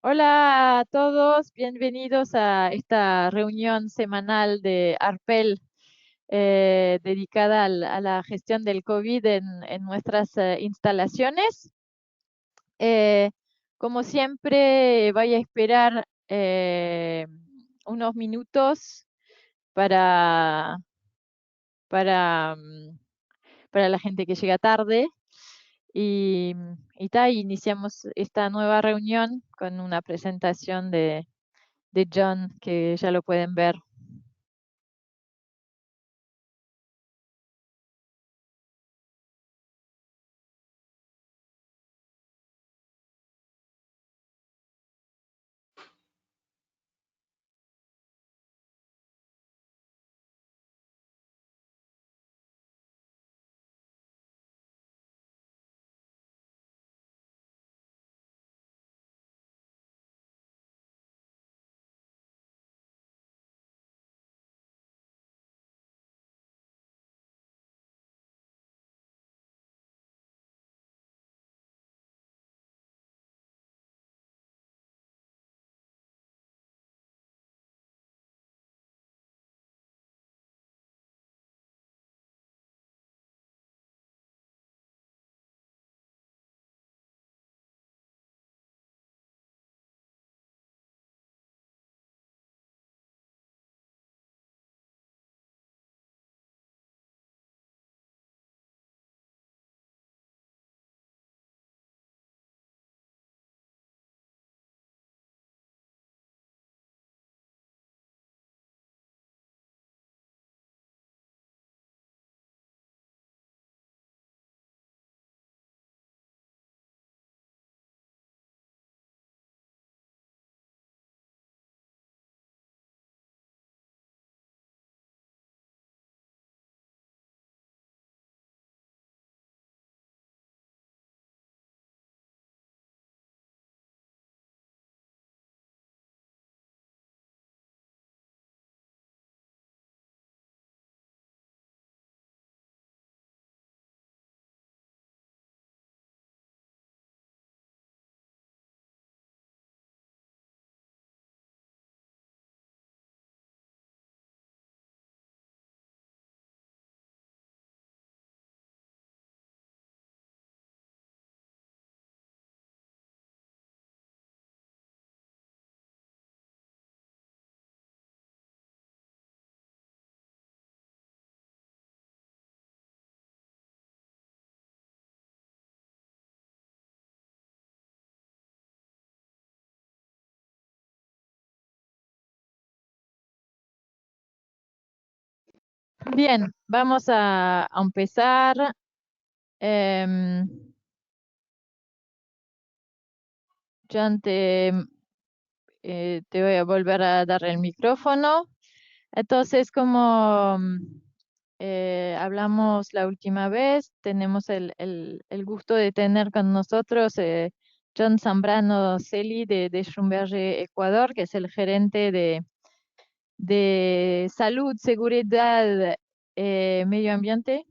Hola a todos, bienvenidos a esta reunión semanal de ARPEL dedicada a la gestión del COVID en nuestras instalaciones. Eh, Como siempre, voy a esperar unos minutos para, para, mm, para la gente que llega tarde y iniciamos esta nueva reunión con una presentación de John, que ya lo pueden ver. Bien, vamos a empezar. Em, John, te voy a volver a dar el micrófono. Entonces, como hablamos la última vez, tenemos el gusto de tener con nosotros John Zambrano Celi de Schlumberger, Ecuador, que es el gerente de salud, seguridad, medio ambiente,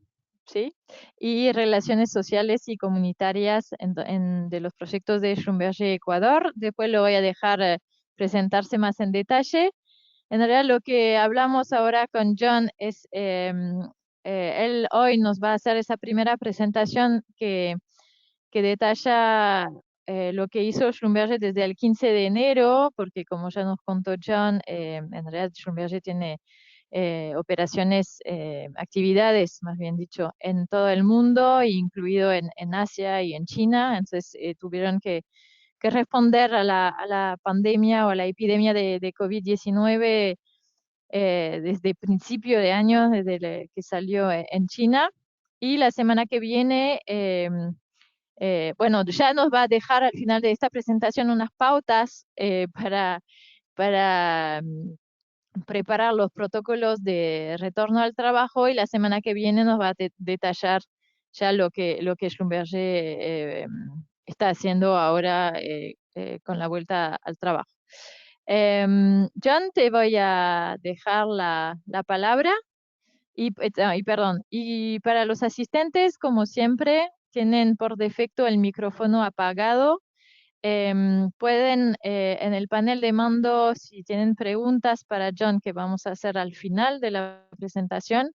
¿sí? Y relaciones sociales y comunitarias de los proyectos de Schlumberger Ecuador. Después lo voy a dejar presentarse más en detalle. En realidad lo que hablamos ahora con John es, él hoy nos va a hacer esa primera presentación que detalla lo que hizo Schlumberger desde el 15 de enero, porque como ya nos contó John, en realidad Schlumberger tiene operaciones, actividades, más bien dicho, en todo el mundo, incluido en Asia y en China. Entonces tuvieron que responder a la pandemia o a la epidemia de COVID-19 desde principio de año, que salió en China. Y la semana que viene, bueno, ya nos va a dejar al final de esta presentación unas pautas para preparar los protocolos de retorno al trabajo, y la semana que viene nos va a detallar ya lo que Schlumberger está haciendo ahora con la vuelta al trabajo. John, te voy a dejar la palabra perdón, y para los asistentes, como siempre, tienen por defecto el micrófono apagado. pueden en el panel de mando, si tienen preguntas para John, que vamos a hacer al final de la presentación,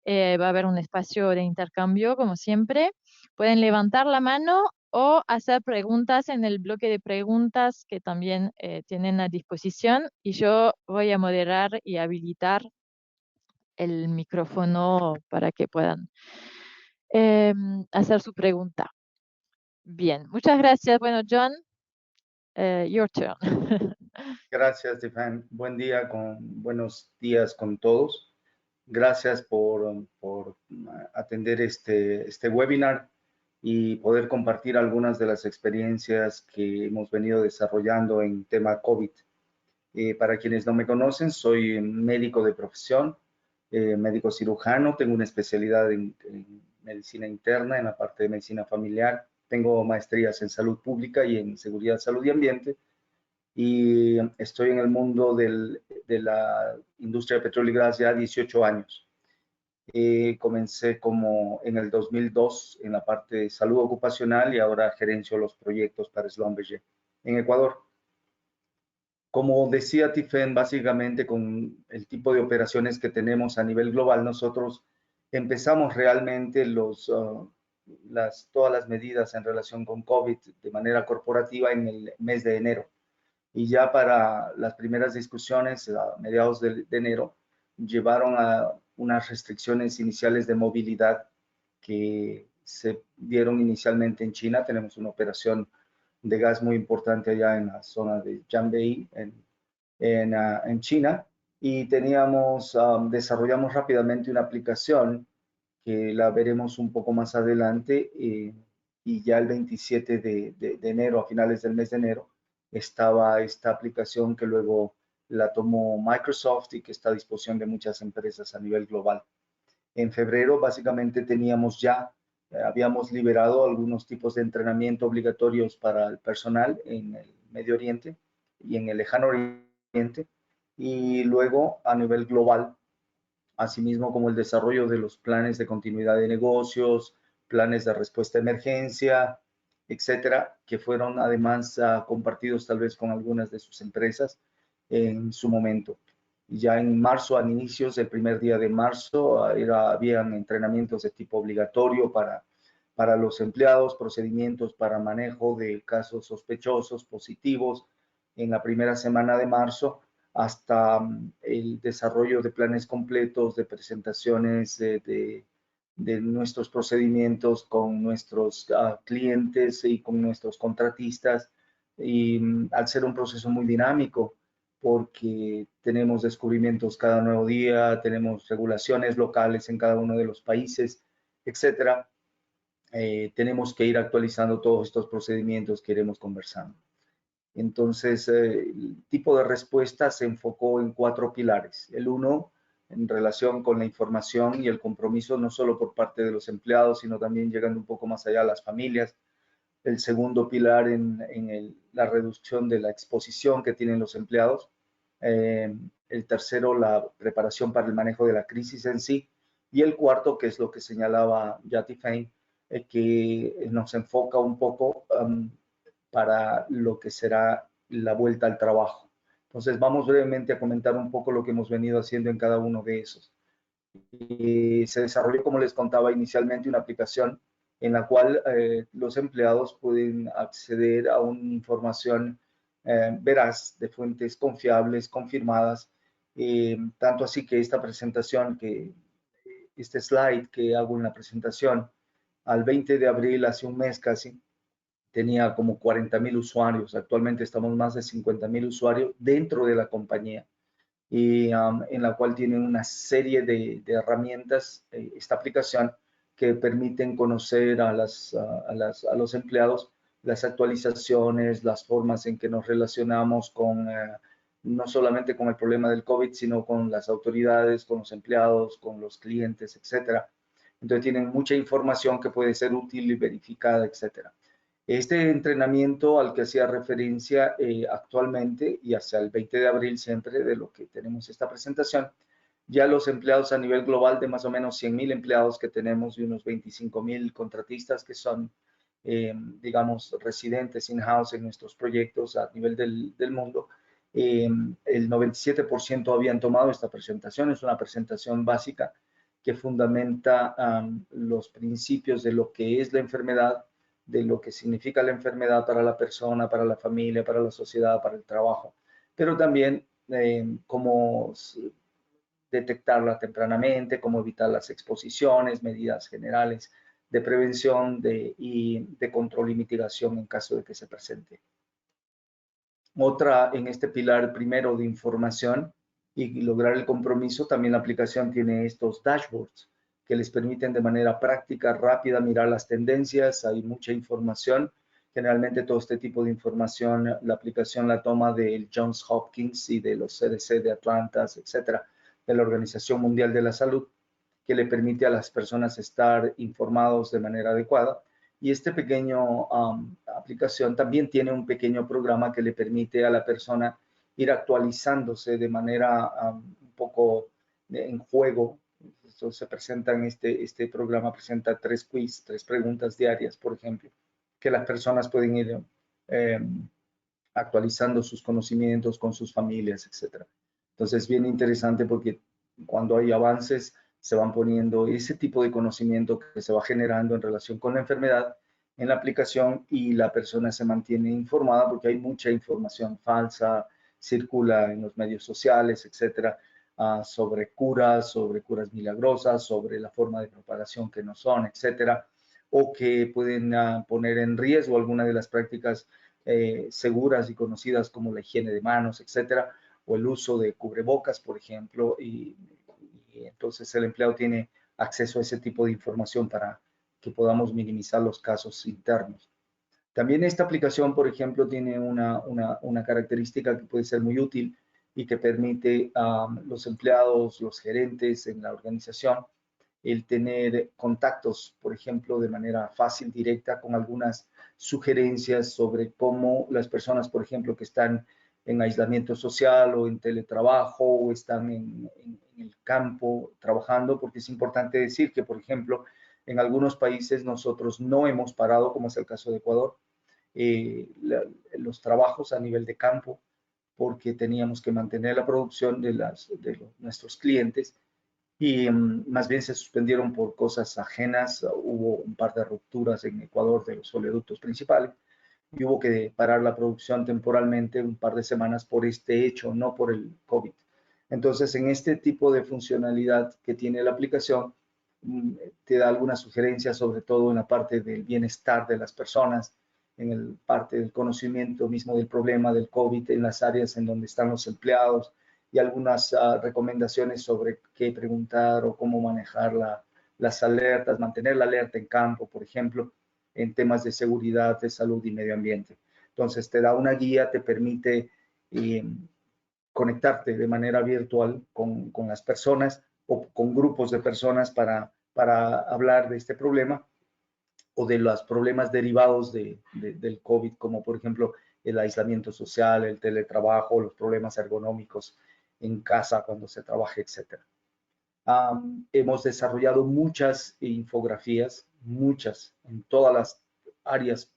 va a haber un espacio de intercambio, como siempre. Pueden levantar la mano o hacer preguntas en el bloque de preguntas que también tienen a disposición, y yo voy a moderar y habilitar el micrófono para que puedan hacer su pregunta. Bien, muchas gracias. Bueno, John, your turn. Gracias, Stefan. Buenos días con todos. Gracias por atender este webinar y poder compartir algunas de las experiencias que hemos venido desarrollando en tema COVID. Para quienes no me conocen, soy médico de profesión, médico cirujano, tengo una especialidad en medicina interna, en la parte de medicina familiar, tengo maestrías en salud pública y en seguridad, salud y ambiente, y estoy en el mundo de la industria de petróleo y gas ya 18 años. Comencé como en el 2002 en la parte de salud ocupacional y ahora gerencio los proyectos para Schlumberger en Ecuador. Como decía Tiffen, básicamente con el tipo de operaciones que tenemos a nivel global, nosotros empezamos realmente todas las medidas en relación con COVID de manera corporativa en el mes de enero. Y ya para las primeras discusiones a mediados de enero llevaron a unas restricciones iniciales de movilidad que se dieron inicialmente en China. Tenemos una operación de gas muy importante allá en la zona de Jiangbei, en China, y desarrollamos rápidamente una aplicación que la veremos un poco más adelante, y ya el 27 de enero, a finales del mes de enero, estaba esta aplicación que luego la tomó Microsoft y que está a disposición de muchas empresas a nivel global. En febrero básicamente habíamos liberado algunos tipos de entrenamiento obligatorios para el personal en el Medio Oriente y en el Lejano Oriente, y luego a nivel global, asimismo como el desarrollo de los planes de continuidad de negocios, planes de respuesta a emergencia, etcétera, que fueron además compartidos tal vez con algunas de sus empresas en su momento. Ya en marzo, a inicios del primer día de marzo, habían entrenamientos de tipo obligatorio para los empleados, procedimientos para manejo de casos sospechosos, positivos, en la primera semana de marzo, hasta el desarrollo de planes completos, de presentaciones de nuestros procedimientos con nuestros clientes y con nuestros contratistas. Y al ser un proceso muy dinámico, porque tenemos descubrimientos cada nuevo día, tenemos regulaciones locales en cada uno de los países, etcétera, tenemos que ir actualizando todos estos procedimientos que iremos conversando. Entonces, el tipo de respuesta se enfocó en 4 pilares. El uno, en relación con la información y el compromiso, no solo por parte de los empleados, sino también llegando un poco más allá a las familias. El segundo pilar en la reducción de la exposición que tienen los empleados. El tercero, la preparación para el manejo de la crisis en sí. Y el cuarto, que es lo que señalaba Yati Fein, que nos enfoca un poco para lo que será la vuelta al trabajo. Entonces, vamos brevemente a comentar un poco lo que hemos venido haciendo en cada uno de esos. Y se desarrolló, como les contaba inicialmente, una aplicación en la cual los empleados pueden acceder a una información veraz, de fuentes confiables, confirmadas, tanto así que este slide que hago en la presentación, al 20 de abril, hace un mes casi, tenía como 40,000 usuarios. Actualmente estamos más de 50,000 usuarios dentro de la compañía, y en la cual tienen una serie de herramientas, esta aplicación, que permiten conocer a los empleados las actualizaciones, las formas en que nos relacionamos no solamente con el problema del COVID, sino con las autoridades, con los empleados, con los clientes, etcétera. Entonces tienen mucha información que puede ser útil y verificada, etcétera. Este entrenamiento al que hacía referencia actualmente, y hasta el 20 de abril siempre de lo que tenemos esta presentación, ya los empleados a nivel global, de más o menos 100,000 empleados que tenemos y unos 25,000 contratistas que son, digamos, residentes in-house en nuestros proyectos a nivel del mundo, el 97% habían tomado esta presentación. Es una presentación básica que fundamenta los principios de lo que es la enfermedad, de lo que significa la enfermedad para la persona, para la familia, para la sociedad, para el trabajo, pero también cómo detectarla tempranamente, cómo evitar las exposiciones, medidas generales de prevención y de control y mitigación en caso de que se presente. Otra, en este pilar primero de información y lograr el compromiso, también la aplicación tiene estos dashboards que les permiten de manera práctica, rápida, mirar las tendencias. Hay mucha información. Generalmente todo este tipo de información, la aplicación la toma del Johns Hopkins y de los CDC de Atlanta, etcétera, de la Organización Mundial de la Salud, que le permite a las personas estar informados de manera adecuada. Y este pequeño aplicación también tiene un pequeño programa que le permite a la persona ir actualizándose de manera un poco en juego. Esto se presenta en este programa, presenta 3 quiz, 3 preguntas diarias, por ejemplo, que las personas pueden ir actualizando sus conocimientos con sus familias, etcétera. Entonces, bien interesante porque cuando hay avances, se van poniendo ese tipo de conocimiento que se va generando en relación con la enfermedad en la aplicación y la persona se mantiene informada porque hay mucha información falsa, circula en los medios sociales, etcétera, sobre curas milagrosas, sobre la forma de propagación que no son, etcétera, o que pueden poner en riesgo alguna de las prácticas seguras y conocidas como la higiene de manos, etcétera, o el uso de cubrebocas, por ejemplo, y entonces el empleado tiene acceso a ese tipo de información para que podamos minimizar los casos internos. También esta aplicación, por ejemplo, tiene una característica que puede ser muy útil y que permite a los empleados, los gerentes en la organización, el tener contactos, por ejemplo, de manera fácil, directa, con algunas sugerencias sobre cómo las personas, por ejemplo, que están en aislamiento social o en teletrabajo o están en el campo trabajando, porque es importante decir que, por ejemplo, en algunos países nosotros no hemos parado, como es el caso de Ecuador, los trabajos a nivel de campo, porque teníamos que mantener la producción de nuestros clientes y más bien se suspendieron por cosas ajenas. Hubo un par de rupturas en Ecuador de los oleoductos principales y hubo que parar la producción temporalmente un par de semanas por este hecho, no por el COVID. Entonces, en este tipo de funcionalidad que tiene la aplicación, te da algunas sugerencias, sobre todo en la parte del bienestar de las personas, en el parte del conocimiento mismo del problema del COVID, en las áreas en donde están los empleados, y algunas recomendaciones sobre qué preguntar o cómo manejar las alertas, mantener la alerta en campo, por ejemplo, en temas de seguridad, de salud y medio ambiente. Entonces, te da una guía, te permite conectarte de manera virtual con las personas o con grupos de personas para hablar de este problema o de los problemas derivados del COVID, como por ejemplo el aislamiento social, el teletrabajo, los problemas ergonómicos en casa cuando se trabaja, etc. Hemos desarrollado muchas infografías, muchas, en todas las áreas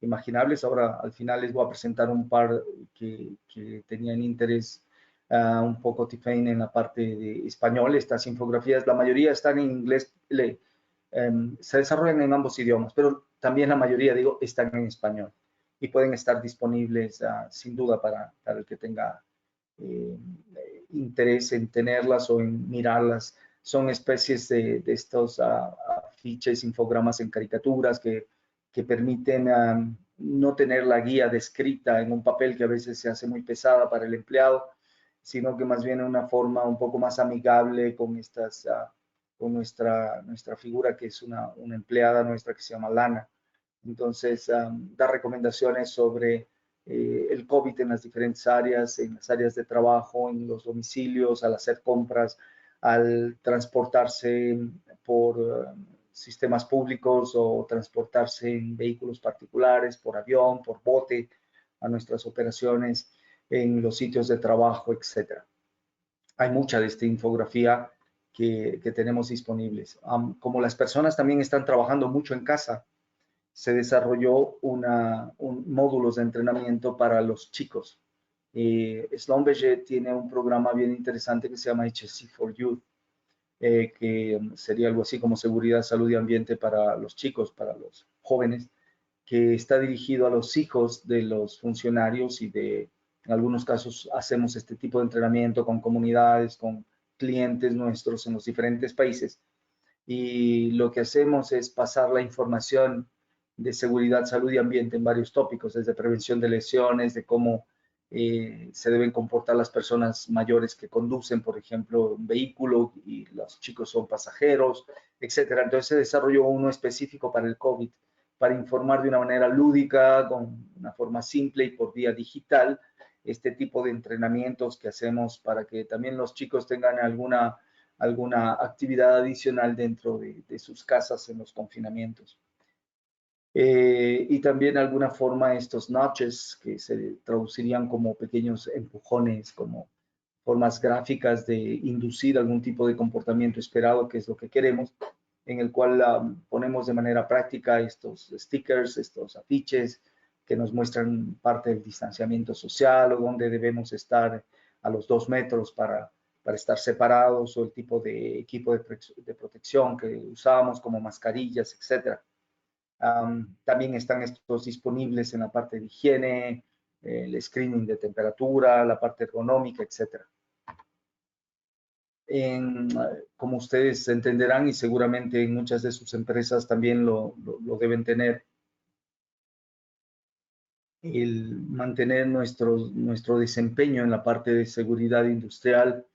imaginables. Ahora al final les voy a presentar un par que tenían interés un poco, Tiffany, en la parte de español. Estas infografías, la mayoría están en inglés, se desarrollan en ambos idiomas, pero también la mayoría, digo, están en español y pueden estar disponibles sin duda para el que tenga interés en tenerlas o en mirarlas. Son especies de estos afiches, infogramas en caricaturas que permiten no tener la guía descrita en un papel que a veces se hace muy pesada para el empleado, sino que más bien una forma un poco más amigable con estas con nuestra figura, que es una empleada nuestra que se llama Lana. Entonces, da recomendaciones sobre el COVID en las diferentes áreas, en las áreas de trabajo, en los domicilios, al hacer compras, al transportarse por sistemas públicos o transportarse en vehículos particulares, por avión, por bote, a nuestras operaciones en los sitios de trabajo, etcétera. Hay mucha de esta infografía que tenemos disponibles. Como las personas también están trabajando mucho en casa, se desarrolló módulos de entrenamiento para los chicos. Schlumberger tiene un programa bien interesante que se llama HSC for Youth, que sería algo así como seguridad, salud y ambiente para los chicos, para los jóvenes, que está dirigido a los hijos de los funcionarios y en algunos casos hacemos este tipo de entrenamiento con comunidades, con clientes nuestros en los diferentes países. Y lo que hacemos es pasar la información de seguridad, salud y ambiente en varios tópicos, desde prevención de lesiones, de cómo se deben comportar las personas mayores que conducen, por ejemplo, un vehículo y los chicos son pasajeros, etcétera. Entonces se desarrolló uno específico para el COVID, para informar de una manera lúdica, con una forma simple y por vía digital, este tipo de entrenamientos que hacemos para que también los chicos tengan alguna actividad adicional dentro de sus casas en los confinamientos. Y también de alguna forma estos notches que se traducirían como pequeños empujones, como formas gráficas de inducir algún tipo de comportamiento esperado, que es lo que queremos, en el cual ponemos de manera práctica estos stickers, estos afiches que nos muestran parte del distanciamiento social o dónde debemos estar a los 2 metros para estar separados, o el tipo de equipo de protección que usamos como mascarillas, etcétera. También están estos disponibles en la parte de higiene, el screening de temperatura, la parte ergonómica, etc. Como ustedes entenderán y seguramente en muchas de sus empresas también lo deben tener, el mantener nuestro desempeño en la parte de seguridad industrial,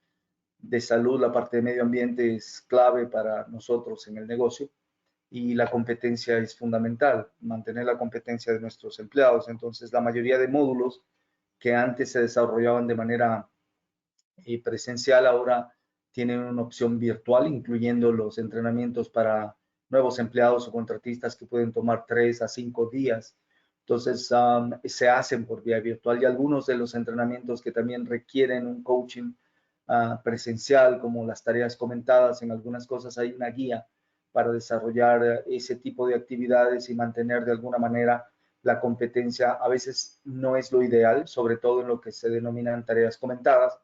de salud, la parte de medio ambiente es clave para nosotros en el negocio. Y la competencia es fundamental, mantener la competencia de nuestros empleados. Entonces, la mayoría de módulos que antes se desarrollaban de manera presencial, ahora tienen una opción virtual, incluyendo los entrenamientos para nuevos empleados o contratistas que pueden tomar 3 a 5 días. Entonces, se hacen por vía virtual, y algunos de los entrenamientos que también requieren un coaching presencial, como las tareas comentadas, en algunas cosas hay una guía para desarrollar ese tipo de actividades y mantener de alguna manera la competencia. A veces no es lo ideal, sobre todo en lo que se denominan tareas comentadas,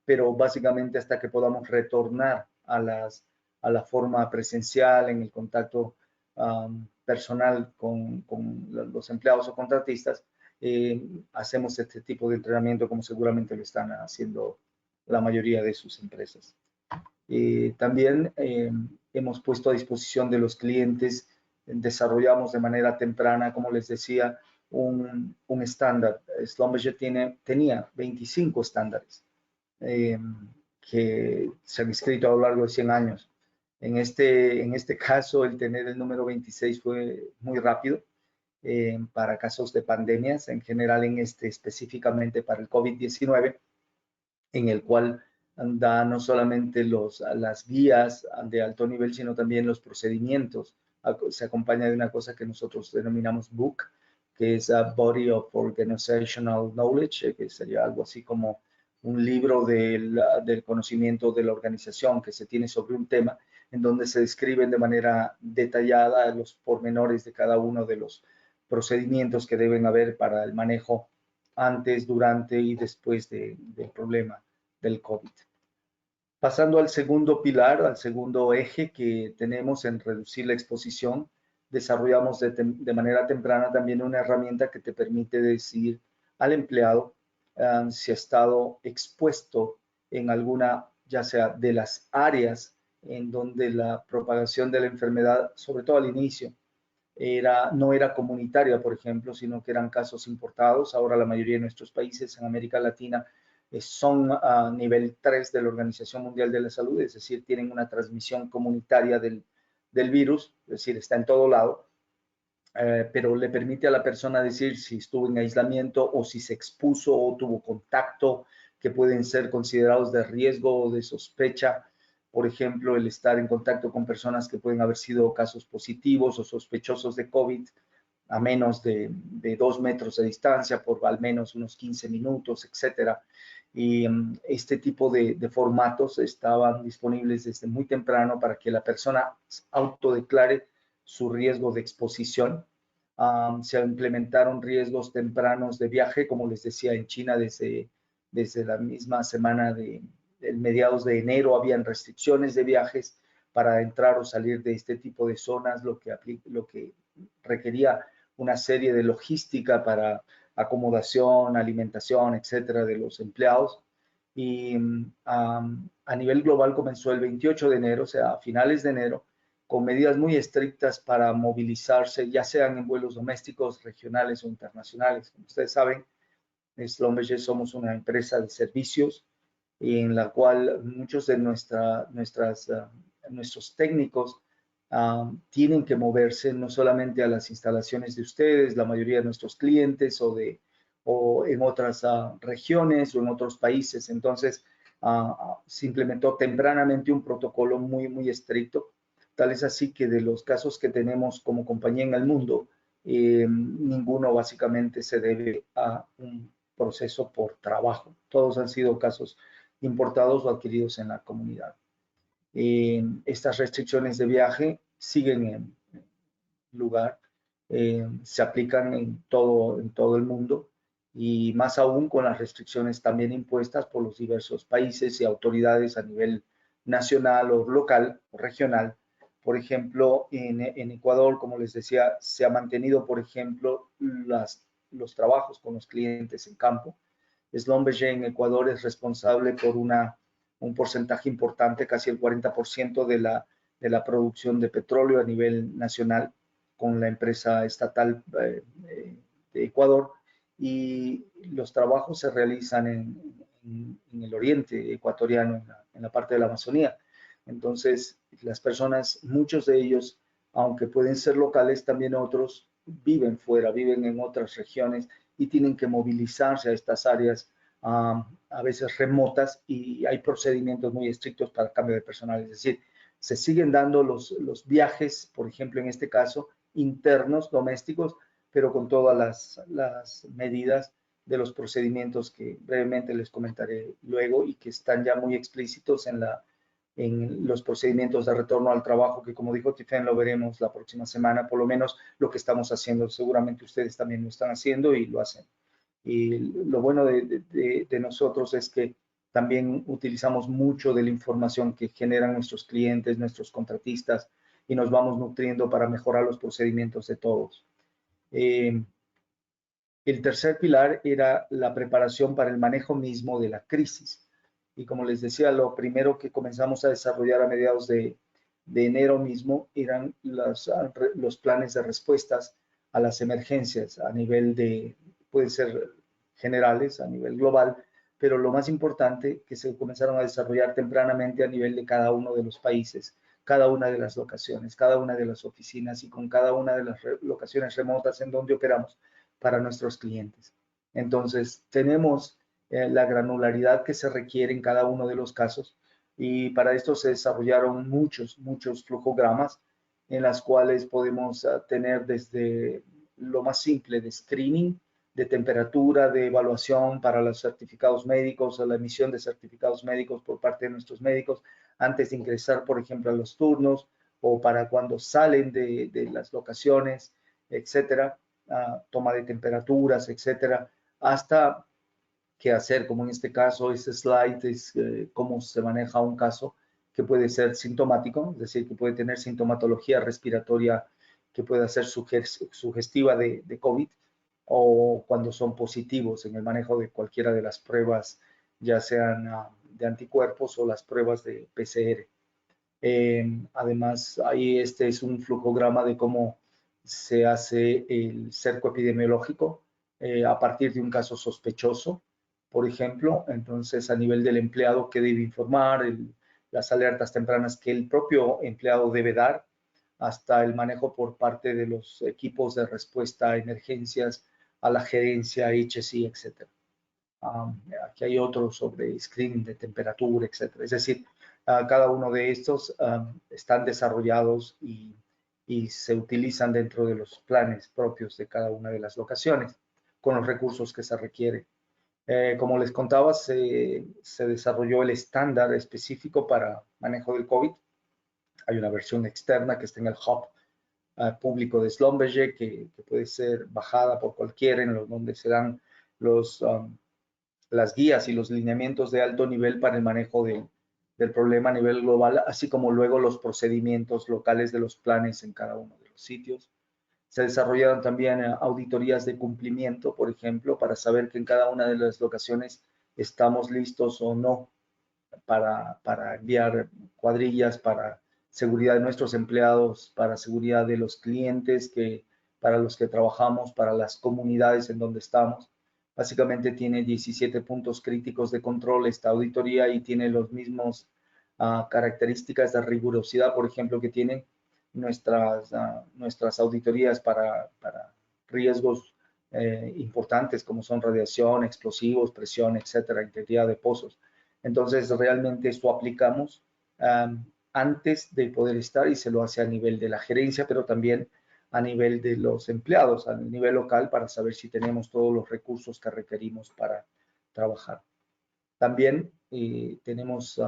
pero básicamente hasta que podamos retornar a la forma presencial, en el contacto personal con los empleados o contratistas, hacemos este tipo de entrenamiento como seguramente lo están haciendo la mayoría de sus empresas. También hemos puesto a disposición de los clientes, desarrollamos de manera temprana, como les decía, un estándar. Schlumberger tenía 25 estándares que se han escrito a lo largo de 100 años. En este caso, el tener el número 26 fue muy rápido para casos de pandemias, en general específicamente para el COVID-19, en el cual da no solamente las guías de alto nivel, sino también los procedimientos. Se acompaña de una cosa que nosotros denominamos book, que es a Body of Organizational Knowledge, que sería algo así como un libro del conocimiento de la organización que se tiene sobre un tema, en donde se describen de manera detallada los pormenores de cada uno de los procedimientos que deben haber para el manejo antes, durante y después del problema del COVID. Pasando al segundo pilar, al segundo eje que tenemos en reducir la exposición, desarrollamos de manera temprana también una herramienta que te permite decir al empleado si ha estado expuesto en alguna, ya sea de las áreas en donde la propagación de la enfermedad, sobre todo al inicio, no era comunitaria, por ejemplo, sino que eran casos importados. Ahora la mayoría de nuestros países en América Latina son a nivel 3 de la Organización Mundial de la Salud, es decir, tienen una transmisión comunitaria del virus, es decir, está en todo lado, pero le permite a la persona decir si estuvo en aislamiento o si se expuso o tuvo contacto, que pueden ser considerados de riesgo o de sospecha. Por ejemplo, el estar en contacto con personas que pueden haber sido casos positivos o sospechosos de COVID a menos de 2 metros de distancia por al menos unos 15 minutos, etcétera. Y este tipo de formatos estaban disponibles desde muy temprano para que la persona autodeclare su riesgo de exposición Se implementaron riesgos tempranos de viaje, como les decía, en China desde la misma semana de mediados de enero habían restricciones de viajes para entrar o salir de este tipo de zonas, lo que requería una serie de logística para acomodación, alimentación, etcétera, de los empleados. Y a nivel global comenzó el 28 de enero, o sea, a finales de enero, con medidas muy estrictas para movilizarse, ya sean en vuelos domésticos, regionales o internacionales. Como ustedes saben, Schlumberger somos una empresa de servicios en la cual muchos de nuestros técnicos tienen que moverse no solamente a las instalaciones de ustedes, la mayoría de nuestros clientes o en otras regiones o en otros países. Entonces, se implementó tempranamente un protocolo muy, muy estricto. Tal es así que de los casos que tenemos como compañía en el mundo, ninguno básicamente se debe a un proceso por trabajo. Todos han sido casos importados o adquiridos en la comunidad. Estas restricciones de viaje siguen en lugar, se aplican en todo el mundo y más aún con las restricciones también impuestas por los diversos países y autoridades a nivel nacional o local o regional. Por ejemplo, en Ecuador, como les decía, se ha mantenido, por ejemplo, los trabajos con los clientes en campo. Schlumberger en Ecuador es responsable por un porcentaje importante, casi el 40% de la producción de petróleo a nivel nacional con la empresa estatal de Ecuador, y los trabajos se realizan en el oriente ecuatoriano, en la parte de la Amazonía. Entonces, las personas, muchos de ellos, aunque pueden ser locales, también otros viven fuera, viven en otras regiones y tienen que movilizarse a estas áreas a veces remotas, y hay procedimientos muy estrictos para el cambio de personal. Es decir, se siguen dando los viajes, por ejemplo, en este caso, internos, domésticos, pero con todas las medidas de los procedimientos que brevemente les comentaré luego y que están ya muy explícitos en los procedimientos de retorno al trabajo, que como dijo Tiffen, lo veremos la próxima semana, por lo menos lo que estamos haciendo. Seguramente ustedes también lo están haciendo y lo hacen. Y lo bueno de nosotros es que también utilizamos mucho de la información que generan nuestros clientes, nuestros contratistas, y nos vamos nutriendo para mejorar los procedimientos de todos. El tercer pilar era la preparación para el manejo mismo de la crisis. Y como les decía, lo primero que comenzamos a desarrollar a mediados de enero mismo eran los planes de respuestas a las emergencias a nivel pueden ser generales, a nivel global, pero lo más importante, que se comenzaron a desarrollar tempranamente a nivel de cada uno de los países, cada una de las locaciones, cada una de las oficinas y con cada una de las locaciones remotas en donde operamos para nuestros clientes. Entonces, tenemos la granularidad que se requiere en cada uno de los casos, y para esto se desarrollaron muchos flujogramas en las cuales podemos tener desde lo más simple de screening, de temperatura, de evaluación para los certificados médicos o la emisión de certificados médicos por parte de nuestros médicos antes de ingresar, por ejemplo, a los turnos o para cuando salen de las locaciones, etcétera, toma de temperaturas, etcétera, hasta qué hacer, como en este caso, este slide es cómo se maneja un caso que puede ser sintomático, es decir, que puede tener sintomatología respiratoria que pueda ser sugestiva de COVID, o cuando son positivos en el manejo de cualquiera de las pruebas, ya sean de anticuerpos o las pruebas de PCR. Además, ahí este es un flujograma de cómo se hace el cerco epidemiológico a partir de un caso sospechoso, por ejemplo. Entonces, a nivel del empleado que debe informar, las alertas tempranas que el propio empleado debe dar, hasta el manejo por parte de los equipos de respuesta a emergencias, a la gerencia, HSI, etc. Aquí hay otro sobre screening de temperatura, etc. Es decir, cada uno de estos están desarrollados y se utilizan dentro de los planes propios de cada una de las locaciones con los recursos que se requieren. Como les contaba, se desarrolló el estándar específico para manejo del COVID. Hay una versión externa que está en el hub público de Schlumberger, que puede ser bajada por cualquiera, donde se dan las guías y los lineamientos de alto nivel para el manejo del problema a nivel global, así como luego los procedimientos locales de los planes en cada uno de los sitios. Se desarrollaron también auditorías de cumplimiento, por ejemplo, para saber que en cada una de las locaciones estamos listos o no para enviar cuadrillas, para seguridad de nuestros empleados, para seguridad de los clientes para los que trabajamos, para las comunidades en donde estamos. Básicamente tiene 17 puntos críticos de control esta auditoría y tiene los mismos características de rigurosidad, por ejemplo, que tienen nuestras auditorías para riesgos importantes como son radiación, explosivos, presión, etcétera, integridad de pozos. Entonces, realmente esto aplicamos antes de poder estar y se lo hace a nivel de la gerencia, pero también a nivel de los empleados, a nivel local, para saber si tenemos todos los recursos que requerimos para trabajar. También tenemos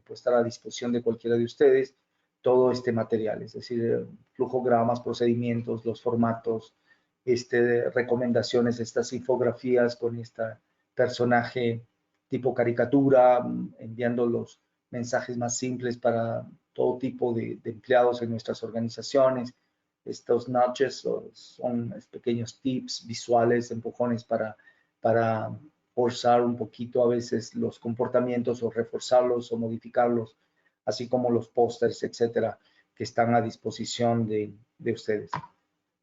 puesto a la disposición de cualquiera de ustedes todo este material, es decir, flujogramas, procedimientos, los formatos, recomendaciones, estas infografías con este personaje tipo caricatura, enviando los mensajes más simples para todo tipo de empleados en nuestras organizaciones. Estos notches son pequeños tips visuales, empujones para forzar un poquito a veces los comportamientos o reforzarlos o modificarlos, así como los pósters, etcétera, que están a disposición de ustedes.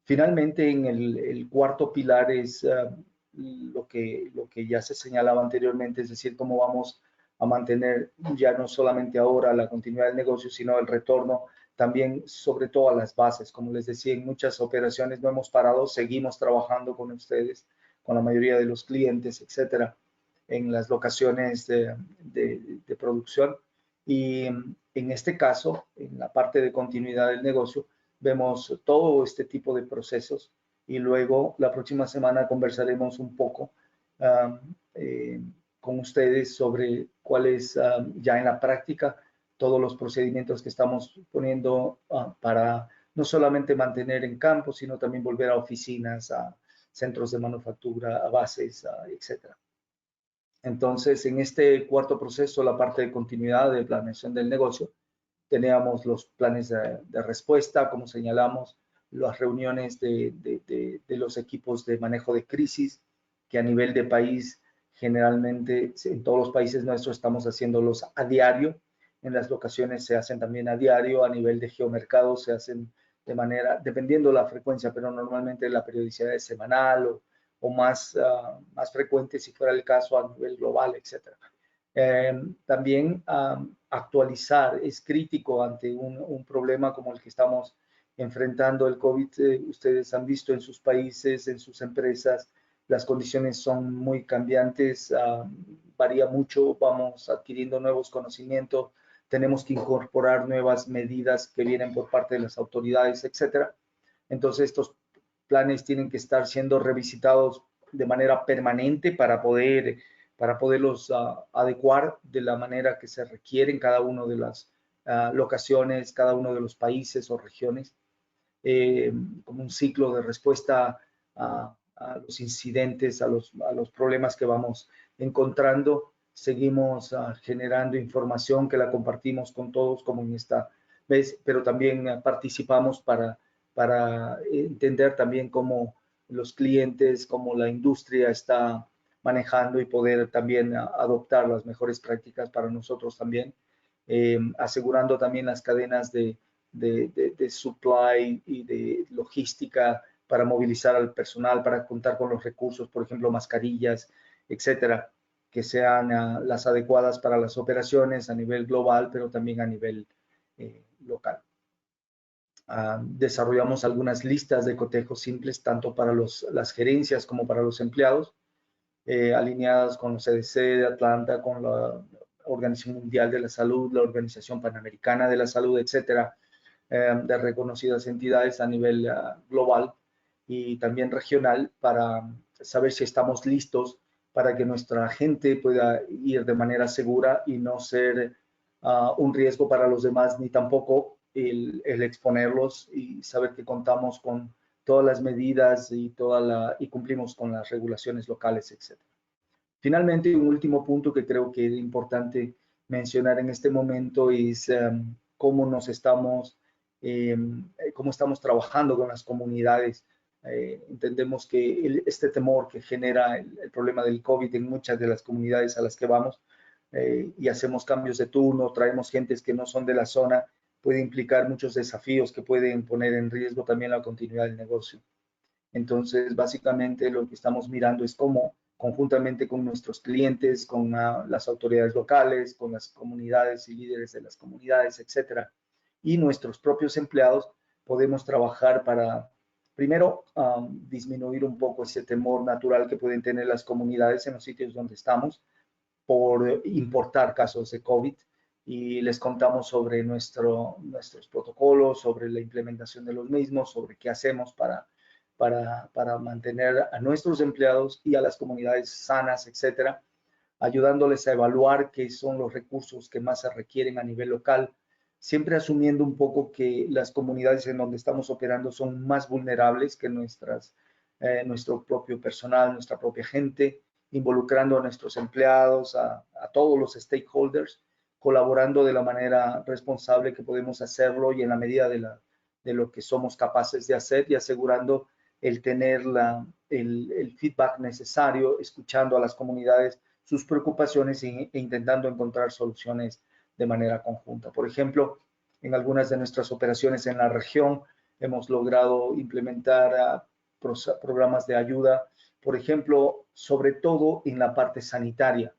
Finalmente, en el cuarto pilar es lo que ya se señalaba anteriormente, es decir, cómo vamos a mantener ya no solamente ahora la continuidad del negocio, sino el retorno también, sobre todo a las bases. Como les decía, en muchas operaciones no hemos parado, seguimos trabajando con ustedes, con la mayoría de los clientes, etcétera, en las locaciones de producción. Y en este caso, en la parte de continuidad del negocio, vemos todo este tipo de procesos y luego la próxima semana conversaremos un poco con ustedes sobre cuáles ya en la práctica todos los procedimientos que estamos poniendo para no solamente mantener en campo, sino también volver a oficinas, a centros de manufactura, a bases, etcétera. Entonces, en este cuarto proceso, la parte de continuidad de planeación del negocio, teníamos los planes de respuesta, como señalamos, las reuniones de los equipos de manejo de crisis, que a nivel de país, generalmente en todos los países nuestros estamos haciéndolos a diario, en las locaciones se hacen también a diario, a nivel de geomercado se hacen de manera, dependiendo la frecuencia, pero normalmente la periodicidad es semanal o más frecuente si fuera el caso a nivel global, etcétera. También actualizar es crítico ante un problema como el que estamos enfrentando el COVID. Ustedes han visto en sus países, en sus empresas, las condiciones son muy cambiantes, varía mucho, vamos adquiriendo nuevos conocimientos, tenemos que incorporar nuevas medidas que vienen por parte de las autoridades, etcétera. Entonces, estos planes tienen que estar siendo revisitados de manera permanente para poderlos adecuar de la manera que se requiere en cada una de las locaciones, cada uno de los países o regiones, como un ciclo de respuesta a los incidentes, a los problemas que vamos encontrando. Seguimos generando información que la compartimos con todos, como en esta vez, pero también participamos para entender también cómo los clientes, cómo la industria está manejando y poder también adoptar las mejores prácticas para nosotros también, asegurando también las cadenas de supply y de logística para movilizar al personal, para contar con los recursos, por ejemplo, mascarillas, etcétera, que sean las adecuadas para las operaciones a nivel global, pero también a nivel local. Desarrollamos algunas listas de cotejos simples, tanto para las gerencias como para los empleados, alineadas con los CDC de Atlanta, con la Organización Mundial de la Salud, la Organización Panamericana de la Salud, etcétera, de reconocidas entidades a nivel global y también regional para saber si estamos listos para que nuestra gente pueda ir de manera segura y no ser un riesgo para los demás, ni tampoco el exponerlos y saber que contamos con todas las medidas y cumplimos con las regulaciones locales, etc. Finalmente, un último punto que creo que es importante mencionar en este momento es cómo cómo estamos trabajando con las comunidades. Entendemos que este temor que genera el problema del COVID en muchas de las comunidades a las que vamos y hacemos cambios de turno, traemos gentes que no son de la zona, puede implicar muchos desafíos que pueden poner en riesgo también la continuidad del negocio. Entonces, básicamente lo que estamos mirando es cómo, conjuntamente con nuestros clientes, con las autoridades locales, con las comunidades y líderes de las comunidades, etcétera, y nuestros propios empleados, podemos trabajar para, primero, disminuir un poco ese temor natural que pueden tener las comunidades en los sitios donde estamos por importar casos de COVID, y les contamos sobre nuestros protocolos, sobre la implementación de los mismos, sobre qué hacemos para mantener a nuestros empleados y a las comunidades sanas, etcétera, ayudándoles a evaluar qué son los recursos que más se requieren a nivel local, siempre asumiendo un poco que las comunidades en donde estamos operando son más vulnerables que nuestro propio personal, nuestra propia gente, involucrando a nuestros empleados, a todos los stakeholders, colaborando de la manera responsable que podemos hacerlo y en la medida de lo que somos capaces de hacer, y asegurando el tener el feedback necesario, escuchando a las comunidades sus preocupaciones e intentando encontrar soluciones de manera conjunta. Por ejemplo, en algunas de nuestras operaciones en la región hemos logrado implementar programas de ayuda, por ejemplo, sobre todo en la parte sanitaria.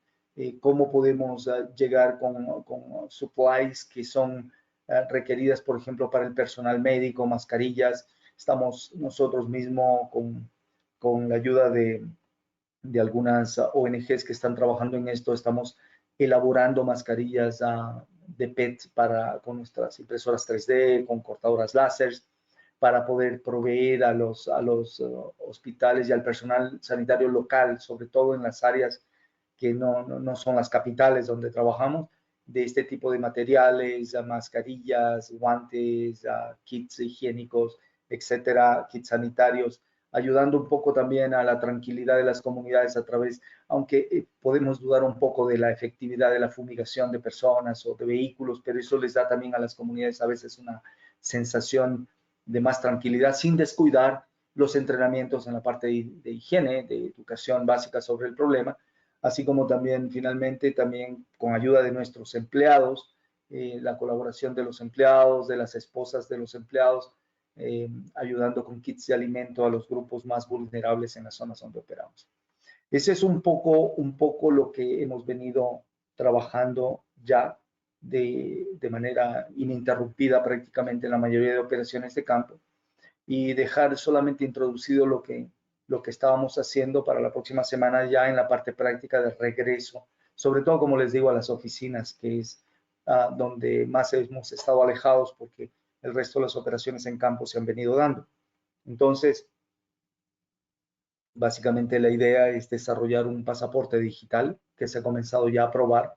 Cómo podemos llegar con supplies que son requeridas, por ejemplo, para el personal médico, mascarillas. Estamos nosotros mismos con la ayuda de algunas ONGs que están trabajando en esto, estamos elaborando mascarillas de PET con nuestras impresoras 3D, con cortadoras láser, para poder proveer a los hospitales y al personal sanitario local, sobre todo en las áreas que no son las capitales donde trabajamos, de este tipo de materiales, mascarillas, guantes, kits higiénicos, etcétera, kits sanitarios, ayudando un poco también a la tranquilidad de las comunidades a través, aunque podemos dudar un poco de la efectividad de la fumigación de personas o de vehículos, pero eso les da también a las comunidades a veces una sensación de más tranquilidad, sin descuidar los entrenamientos en la parte de higiene, de educación básica sobre el problema, así como también finalmente también con ayuda de nuestros empleados, la colaboración de los empleados, de las esposas de los empleados, ayudando con kits de alimento a los grupos más vulnerables en las zonas donde operamos. Ese es un poco lo que hemos venido trabajando ya de manera ininterrumpida prácticamente en la mayoría de operaciones de campo, y dejar solamente introducido lo que estábamos haciendo para la próxima semana ya en la parte práctica de regreso, sobre todo, como les digo, a las oficinas, que es donde más hemos estado alejados porque el resto de las operaciones en campo se han venido dando. Entonces, básicamente la idea es desarrollar un pasaporte digital que se ha comenzado ya a probar.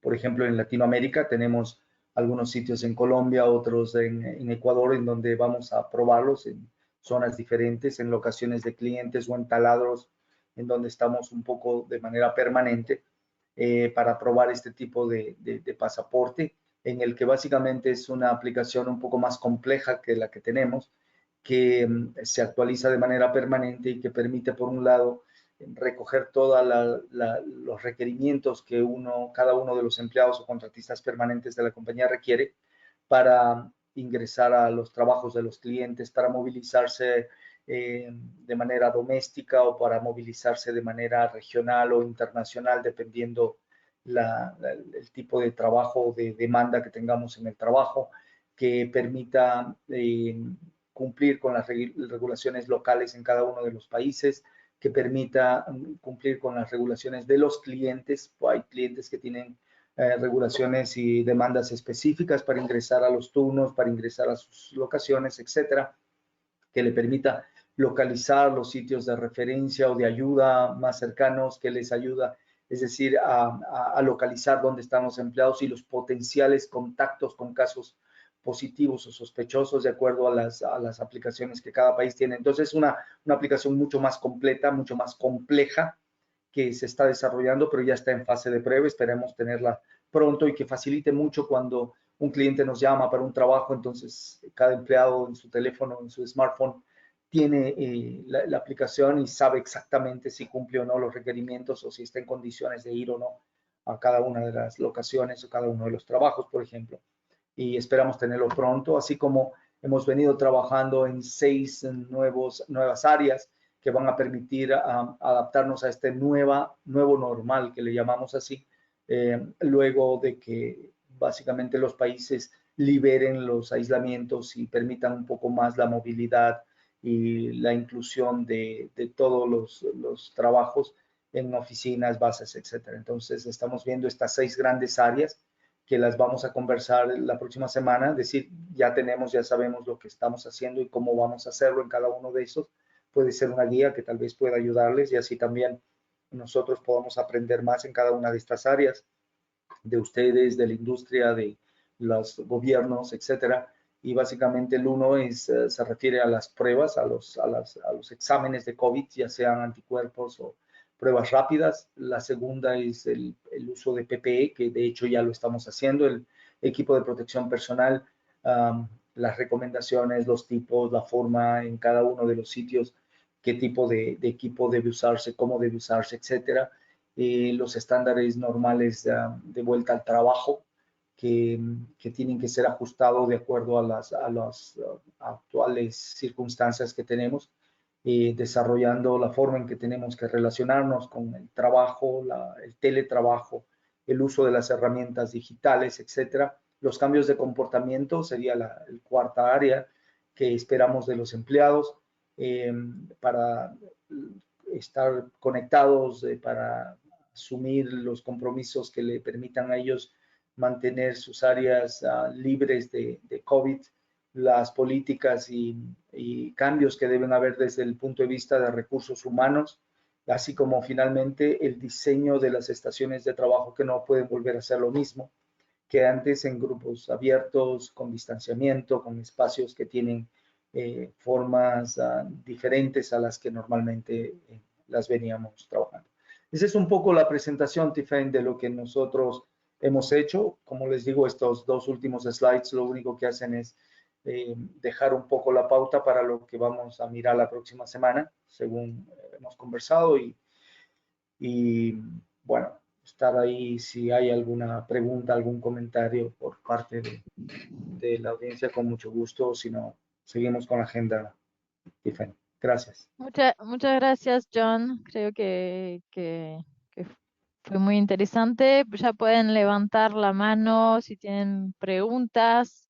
Por ejemplo, en Latinoamérica tenemos algunos sitios en Colombia, otros en Ecuador, en donde vamos a probarlos en zonas diferentes, en locaciones de clientes o en taladros, en donde estamos un poco de manera permanente para probar este tipo de pasaporte, en el que básicamente es una aplicación un poco más compleja que la que tenemos, que se actualiza de manera permanente y que permite, por un lado, recoger todos los requerimientos que cada uno de los empleados o contratistas permanentes de la compañía requiere para ingresar a los trabajos de los clientes, para movilizarse de manera doméstica o para movilizarse de manera regional o internacional, dependiendo el tipo de trabajo o de demanda que tengamos en el trabajo, que permita cumplir con las regulaciones locales en cada uno de los países, que permita cumplir con las regulaciones de los clientes. Hay clientes que tienen regulaciones y demandas específicas para ingresar a los turnos, para ingresar a sus locaciones, etcétera, que le permita localizar los sitios de referencia o de ayuda más cercanos, que les ayuda es decir, a localizar dónde están los empleados y los potenciales contactos con casos positivos o sospechosos de acuerdo a las aplicaciones que cada país tiene. Entonces, es una aplicación mucho más completa, mucho más compleja, que se está desarrollando, pero ya está en fase de prueba. Esperemos tenerla pronto y que facilite mucho cuando un cliente nos llama para un trabajo. Entonces, cada empleado en su teléfono, en su smartphone, tiene la aplicación y sabe exactamente si cumple o no los requerimientos o si está en condiciones de ir o no a cada una de las locaciones o cada uno de los trabajos, por ejemplo. Y esperamos tenerlo pronto, así como hemos venido trabajando en 6 nuevas áreas que van a permitir adaptarnos a este nuevo normal, que le llamamos así, luego de que básicamente los países liberen los aislamientos y permitan un poco más la movilidad y la inclusión de todos los trabajos en oficinas, bases, etcétera. Entonces, estamos viendo estas 6 grandes áreas que las vamos a conversar la próxima semana, es decir, ya sabemos lo que estamos haciendo y cómo vamos a hacerlo en cada uno de esos. Puede ser una guía que tal vez pueda ayudarles y así también nosotros podamos aprender más en cada una de estas áreas, de ustedes, de la industria, de los gobiernos, etcétera. Y básicamente el uno se refiere a las pruebas, a los exámenes de COVID, ya sean anticuerpos o pruebas rápidas. La segunda es el uso de PPE, que de hecho ya lo estamos haciendo, el equipo de protección personal, las recomendaciones, los tipos, la forma en cada uno de los sitios, qué tipo de equipo debe usarse, cómo debe usarse, etcétera. Los estándares normales de vuelta al trabajo que tienen que ser ajustados de acuerdo a las actuales circunstancias que tenemos, desarrollando la forma en que tenemos que relacionarnos con el trabajo, el teletrabajo, el uso de las herramientas digitales, etcétera. Los cambios de comportamiento sería el cuarta área que esperamos de los empleados para estar conectados, para asumir los compromisos que le permitan a ellos mantener sus áreas libres de COVID, las políticas y cambios que deben haber desde el punto de vista de recursos humanos, así como finalmente el diseño de las estaciones de trabajo que no pueden volver a ser lo mismo que antes, en grupos abiertos, con distanciamiento, con espacios que tienen formas diferentes a las que normalmente las veníamos trabajando. Esa es un poco la presentación, Tiffany, de lo que nosotros hemos hecho. Como les digo, estos 2 últimos slides lo único que hacen es dejar un poco la pauta para lo que vamos a mirar la próxima semana, según hemos conversado. Y bueno, estar ahí si hay alguna pregunta, algún comentario por parte de la audiencia, con mucho gusto. Si no, seguimos con la agenda, Tiffany. Gracias. Muchas gracias, John. Creo que fue muy interesante. Ya pueden levantar la mano si tienen preguntas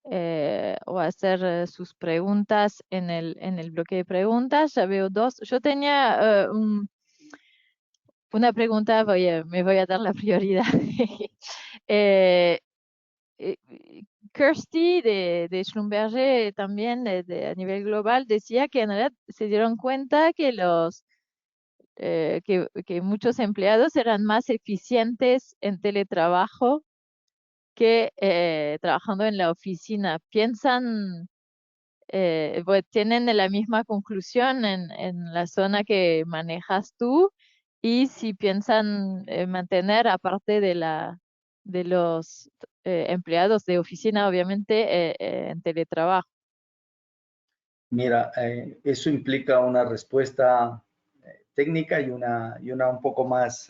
o hacer sus preguntas en el bloque de preguntas. Ya veo dos. Yo tenía una pregunta, me voy a dar la prioridad. Eh, eh, Kirsty de Schlumberger también a nivel global decía que en realidad se dieron cuenta que que muchos empleados eran más eficientes en teletrabajo que trabajando en la oficina. ¿Piensan, pues, tienen la misma conclusión en la zona que manejas tú? Y si piensan mantener, aparte de los empleados de oficina, obviamente, en teletrabajo. Mira, eso implica una respuesta técnica y una un poco más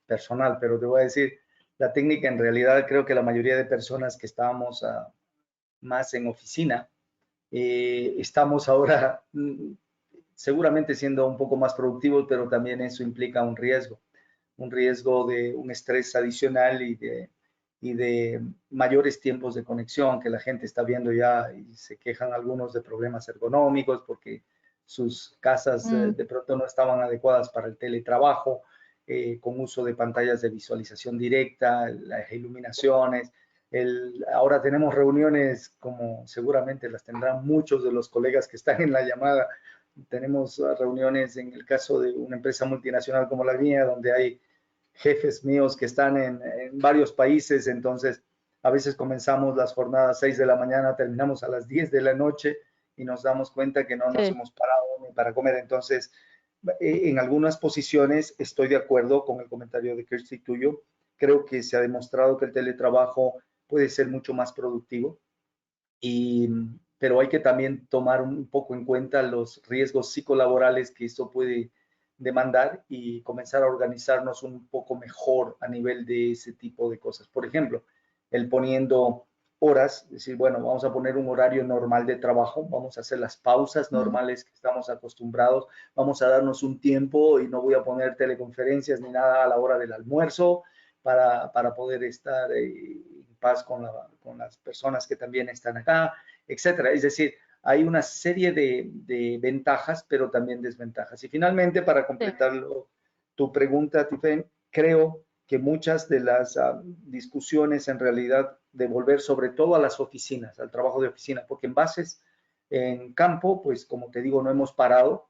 personal, pero te voy a decir, la técnica en realidad creo que la mayoría de personas que estábamos más en oficina, estamos ahora seguramente siendo un poco más productivos, pero también eso implica un riesgo de un estrés adicional y de mayores tiempos de conexión que la gente está viendo ya, y se quejan algunos de problemas ergonómicos porque sus casas Mm, de pronto no estaban adecuadas para el teletrabajo, con uso de pantallas de visualización directa, las iluminaciones. Ahora tenemos reuniones como seguramente las tendrán muchos de los colegas que están en la llamada. Tenemos reuniones en el caso de una empresa multinacional como la mía, donde hay jefes míos que están en varios países, entonces a veces comenzamos las jornadas 6 de la mañana, terminamos a las 10 de la noche y nos damos cuenta que no nos Sí, hemos parado ni para comer. Entonces, en algunas posiciones estoy de acuerdo con el comentario de Kirsty tuyo. Creo que se ha demostrado que el teletrabajo puede ser mucho más productivo, y, pero hay que también tomar un poco en cuenta los riesgos psicolaborales que esto puede demandar y comenzar a organizarnos un poco mejor a nivel de ese tipo de cosas. Por ejemplo, el poniendo horas, decir, bueno, vamos a poner un horario normal de trabajo, vamos a hacer las pausas mm, normales que estamos acostumbrados, vamos a darnos un tiempo y no voy a poner teleconferencias ni nada a la hora del almuerzo para poder estar en paz con las personas que también están acá, etcétera. Es decir, hay una serie de ventajas, pero también desventajas. Y finalmente, para sí, completar tu pregunta, Tiffen, creo que muchas de las discusiones en realidad de volver sobre todo a las oficinas, al trabajo de oficina, porque en bases, en campo, pues como te digo, no hemos parado.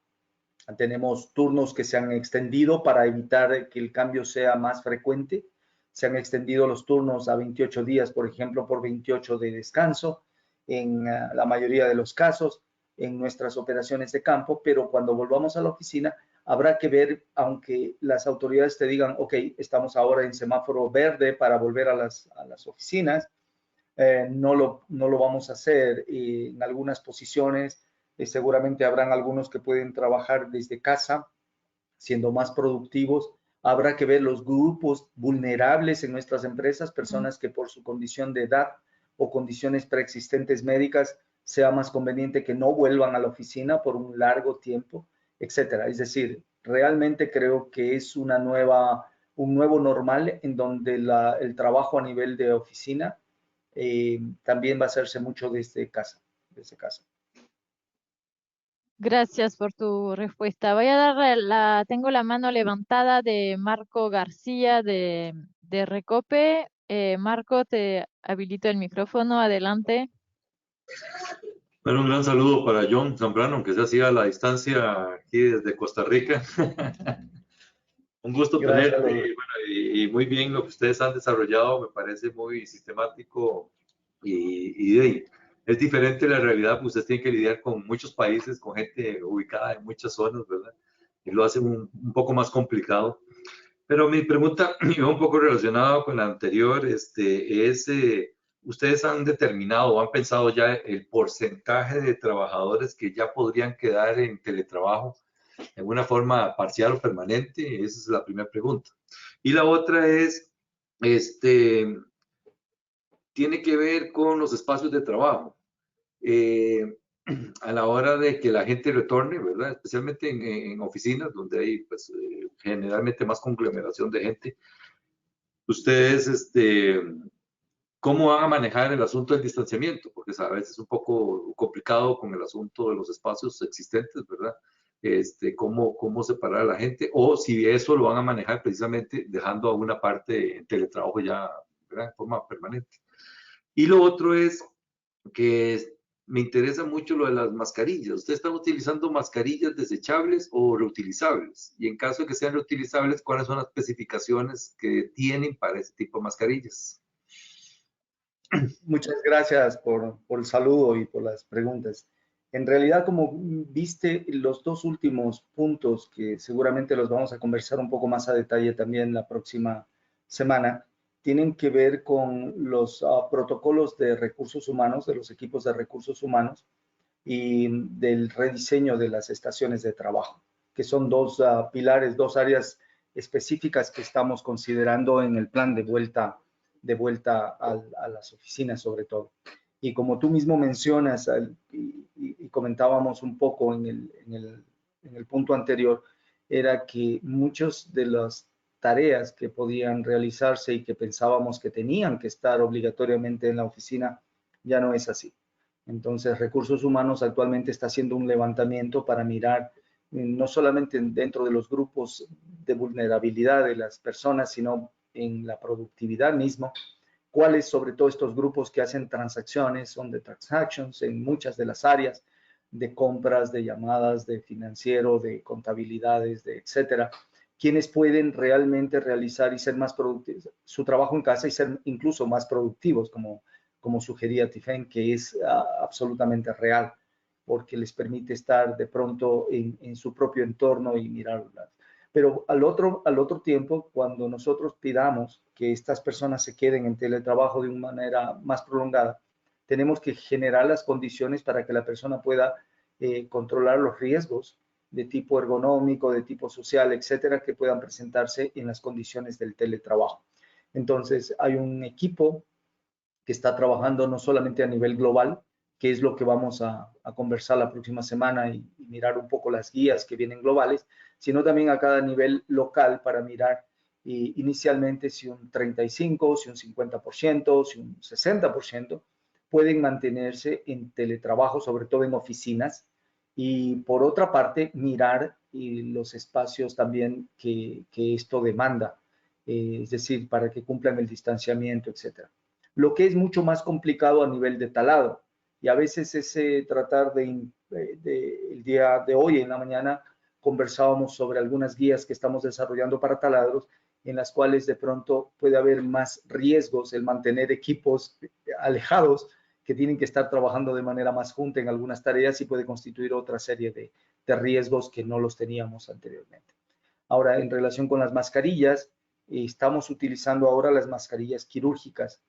Tenemos turnos que se han extendido para evitar que el cambio sea más frecuente. Se han extendido los turnos a 28 días, por ejemplo, por 28 de descanso en la mayoría de los casos en nuestras operaciones de campo, pero cuando volvamos a la oficina habrá que ver, aunque las autoridades te digan, ok, estamos ahora en semáforo verde para volver a las oficinas, no lo vamos a hacer. Y en algunas posiciones seguramente habrán algunos que pueden trabajar desde casa, siendo más productivos. Habrá que ver los grupos vulnerables en nuestras empresas, mm. personas que por su condición de edad o condiciones preexistentes médicas sea más conveniente que no vuelvan a la oficina por un largo tiempo, etcétera. Es decir, realmente creo que es un nuevo normal en donde el trabajo a nivel de oficina también va a hacerse mucho desde casa, desde casa. Gracias por tu respuesta. Voy a dar tengo la mano levantada de Marco García de Recope. Marco, te habilito el micrófono, adelante. Bueno, un gran saludo para John Zambrano, aunque sea así a la distancia aquí desde Costa Rica. Un gusto Gracias, tenerte Lord. y muy bien lo que ustedes han desarrollado, me parece muy sistemático y es diferente la realidad, pues ustedes tienen que lidiar con muchos países, con gente ubicada en muchas zonas, ¿verdad? Y lo hace un poco más complicado. Pero mi pregunta, iba un poco relacionada con la anterior, ¿ustedes han determinado o han pensado ya el porcentaje de trabajadores que ya podrían quedar en teletrabajo en una forma parcial o permanente? Esa es la primera pregunta. Y la otra es, este, tiene que ver con los espacios de trabajo. Eh, a la hora de que la gente retorne, ¿verdad? Especialmente en oficinas donde hay pues, generalmente más conglomeración de gente, ustedes, ¿cómo van a manejar el asunto del distanciamiento? Porque a veces es un poco complicado con el asunto de los espacios existentes, ¿verdad? ¿Cómo separar a la gente? O si eso lo van a manejar precisamente dejando a una parte en teletrabajo ya, ¿verdad? En forma permanente. Y lo otro es que me interesa mucho lo de las mascarillas. ¿Ustedes están utilizando mascarillas desechables o reutilizables? Y en caso de que sean reutilizables, ¿cuáles son las especificaciones que tienen para ese tipo de mascarillas? Muchas gracias por el saludo y por las preguntas. En realidad, como viste, los dos últimos puntos, que seguramente los vamos a conversar un poco más a detalle también la próxima semana, tienen que ver con los protocolos de recursos humanos, de los equipos de recursos humanos y del rediseño de las estaciones de trabajo, que son dos pilares, dos áreas específicas que estamos considerando en el plan de vuelta a las oficinas sobre todo. Y como tú mismo mencionas y comentábamos un poco en el punto anterior, era que muchas de las tareas que podían realizarse y que pensábamos que tenían que estar obligatoriamente en la oficina, ya no es así. Entonces, Recursos Humanos actualmente está haciendo un levantamiento para mirar no solamente dentro de los grupos de vulnerabilidad de las personas, sino en la productividad misma, cuáles sobre todo estos grupos que hacen transacciones, son de transactions en muchas de las áreas de compras, de llamadas, de financiero, de contabilidades, de etcétera, quienes pueden realmente realizar y ser más productivos, su trabajo en casa y ser incluso más productivos, como sugería Tiffen, que es absolutamente real, porque les permite estar de pronto en su propio entorno y mirar. Pero al otro tiempo, cuando nosotros pidamos que estas personas se queden en teletrabajo de una manera más prolongada, tenemos que generar las condiciones para que la persona pueda controlar los riesgos de tipo ergonómico, de tipo social, etcétera, que puedan presentarse en las condiciones del teletrabajo. Entonces, hay un equipo que está trabajando no solamente a nivel global, que es lo que vamos a conversar la próxima semana y mirar un poco las guías que vienen globales, sino también a cada nivel local para mirar inicialmente si un 35, si un 50%, si un 60% pueden mantenerse en teletrabajo, sobre todo en oficinas, y por otra parte mirar los espacios también que esto demanda, es decir, para que cumplan el distanciamiento, etcétera. Lo que es mucho más complicado a nivel de talado, y a veces ese tratar el día de hoy en la mañana conversábamos sobre algunas guías que estamos desarrollando para taladros, en las cuales de pronto puede haber más riesgos el mantener equipos alejados que tienen que estar trabajando de manera más junta en algunas tareas y puede constituir otra serie de riesgos que no los teníamos anteriormente. Ahora, en relación con las mascarillas, estamos utilizando ahora las mascarillas quirúrgicas,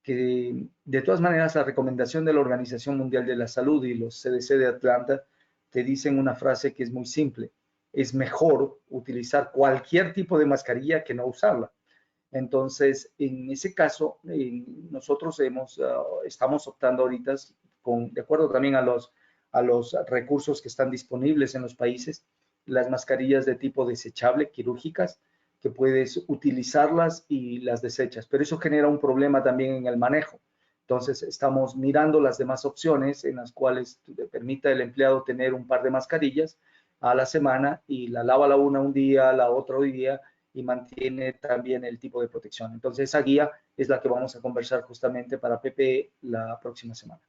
que de todas maneras la recomendación de la Organización Mundial de la Salud y los CDC de Atlanta te dicen una frase que es muy simple: es mejor utilizar cualquier tipo de mascarilla que no usarla. Entonces, en ese caso, nosotros estamos optando ahorita, de acuerdo también a los recursos que están disponibles en los países, las mascarillas de tipo desechable, quirúrgicas, que puedes utilizarlas y las desechas, pero eso genera un problema también en el manejo. Entonces, estamos mirando las demás opciones en las cuales te permita el empleado tener un par de mascarillas a la semana y la lava la una un día, la otra día, y mantiene también el tipo de protección. Entonces, esa guía es la que vamos a conversar justamente para PPE la próxima semana.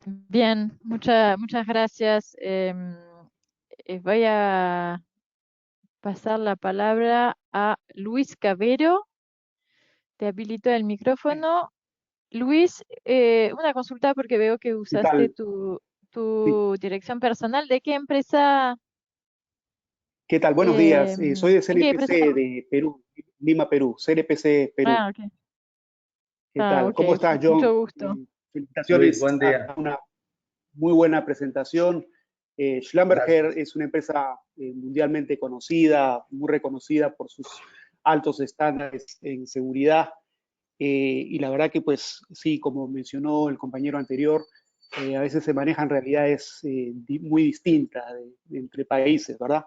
Bien, muchas gracias. Voy a pasar la palabra a Luis Cabero. Te habilito el micrófono. Luis, una consulta porque veo que ¿Qué usaste tal? Sí. tu dirección personal. ¿De qué empresa? ¿Qué tal? Buenos días. Soy de ¿En qué empresa? CNPC de Perú, Lima, Perú. CNPC Perú. Ah, ok. ¿Qué Ah, tal? ok. ¿Cómo estás, John? Mucho gusto. Luis, Felicitaciones buen a día. una muy buena presentación. Schlumberger Gracias. es una empresa mundialmente conocida, muy reconocida por sus altos estándares en seguridad. Y la verdad que, pues, sí, como mencionó el compañero anterior, a veces se manejan realidades muy distintas entre países, ¿verdad?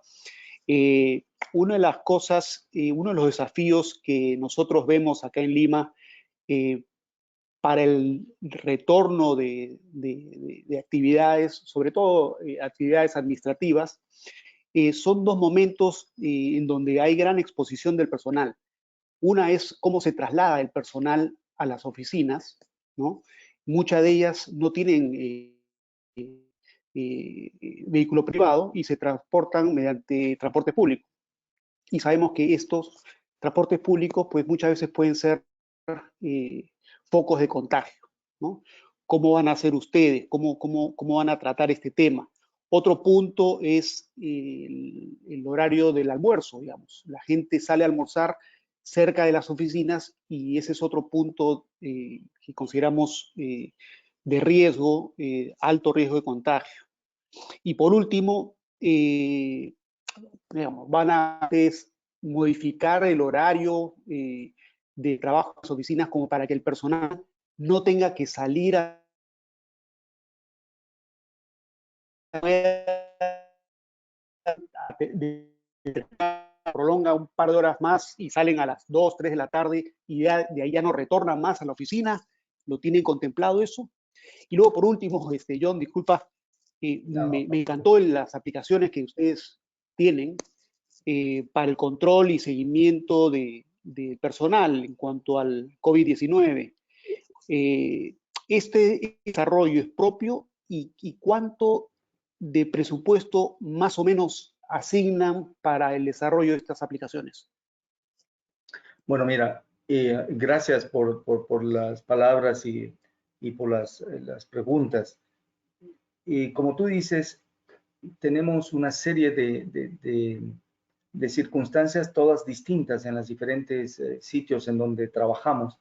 Una de las cosas, uno de los desafíos que nosotros vemos acá en Lima para el retorno de actividades, sobre todo actividades administrativas, son dos momentos en donde hay gran exposición del personal. Una es cómo se traslada el personal a las oficinas, ¿no? Muchas de ellas no tienen vehículo privado y se transportan mediante transporte público. Y sabemos que estos transportes públicos, pues muchas veces pueden ser focos de contagio, ¿no? ¿Cómo van a hacer ustedes? ¿Cómo van a tratar este tema? Otro punto es el horario del almuerzo, digamos. La gente sale a almorzar cerca de las oficinas y ese es otro punto que consideramos de riesgo, alto riesgo de contagio. Y por último, digamos, van a modificar el horario de trabajo en las oficinas como para que el personal no tenga que salir prolonga un par de horas más y salen a las 2, 3 de la tarde y de ahí ya no retornan más a la oficina. ¿Lo tienen contemplado eso? Y luego, por último, John, disculpa, me encantó las aplicaciones que ustedes tienen para el control y seguimiento de personal en cuanto al COVID-19. ¿Este desarrollo es propio y cuánto de presupuesto más o menos asignan para el desarrollo de estas aplicaciones? Bueno, mira, gracias por las palabras y por las preguntas. Y como tú dices, tenemos una serie de circunstancias todas distintas en los diferentes sitios en donde trabajamos.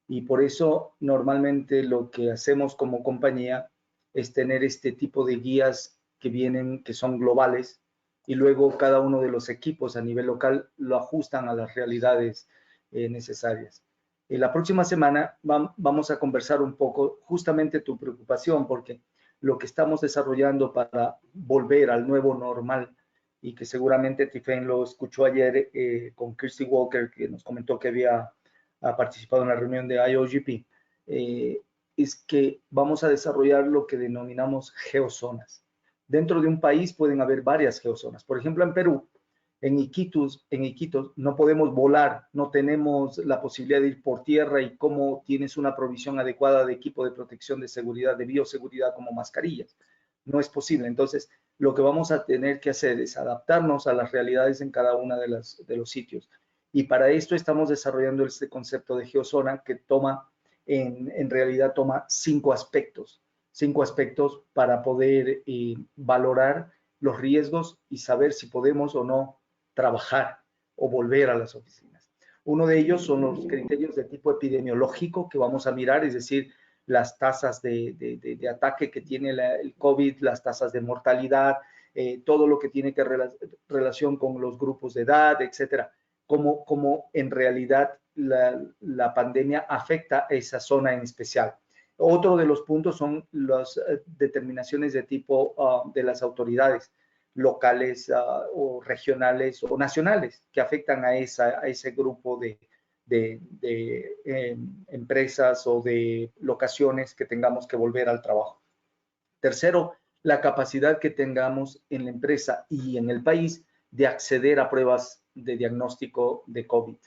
Y por eso normalmente lo que hacemos como compañía es tener este tipo de guías que vienen, que son globales, y luego cada uno de los equipos a nivel local lo ajustan a las realidades necesarias. La próxima semana vamos a conversar un poco justamente tu preocupación, porque lo que estamos desarrollando para volver al nuevo normal, y que seguramente Tiffany lo escuchó ayer con Kirsty Walker, que nos comentó que ha participado en la reunión de IOGP, es que vamos a desarrollar lo que denominamos geozonas. Dentro de un país pueden haber varias geozonas. Por ejemplo, en Perú, en Iquitos no podemos volar, no tenemos la posibilidad de ir por tierra, y cómo tienes una provisión adecuada de equipo de protección de seguridad, de bioseguridad, como mascarillas. No es posible. Entonces, lo que vamos a tener que hacer es adaptarnos a las realidades en cada uno de los sitios. Y para esto estamos desarrollando este concepto de geozona, que en realidad toma cinco aspectos para poder valorar los riesgos y saber si podemos o no trabajar o volver a las oficinas. Uno de ellos son los criterios de tipo epidemiológico que vamos a mirar, es decir, las tasas de ataque que tiene el COVID, las tasas de mortalidad, todo lo que tiene que relación con los grupos de edad, etcétera. Cómo en realidad la pandemia afecta a esa zona en especial. Otro de los puntos son las determinaciones de tipo de las autoridades locales o regionales o nacionales que afectan a ese grupo de empresas o de locaciones que tengamos que volver al trabajo. Tercero, la capacidad que tengamos en la empresa y en el país de acceder a pruebas de diagnóstico de COVID.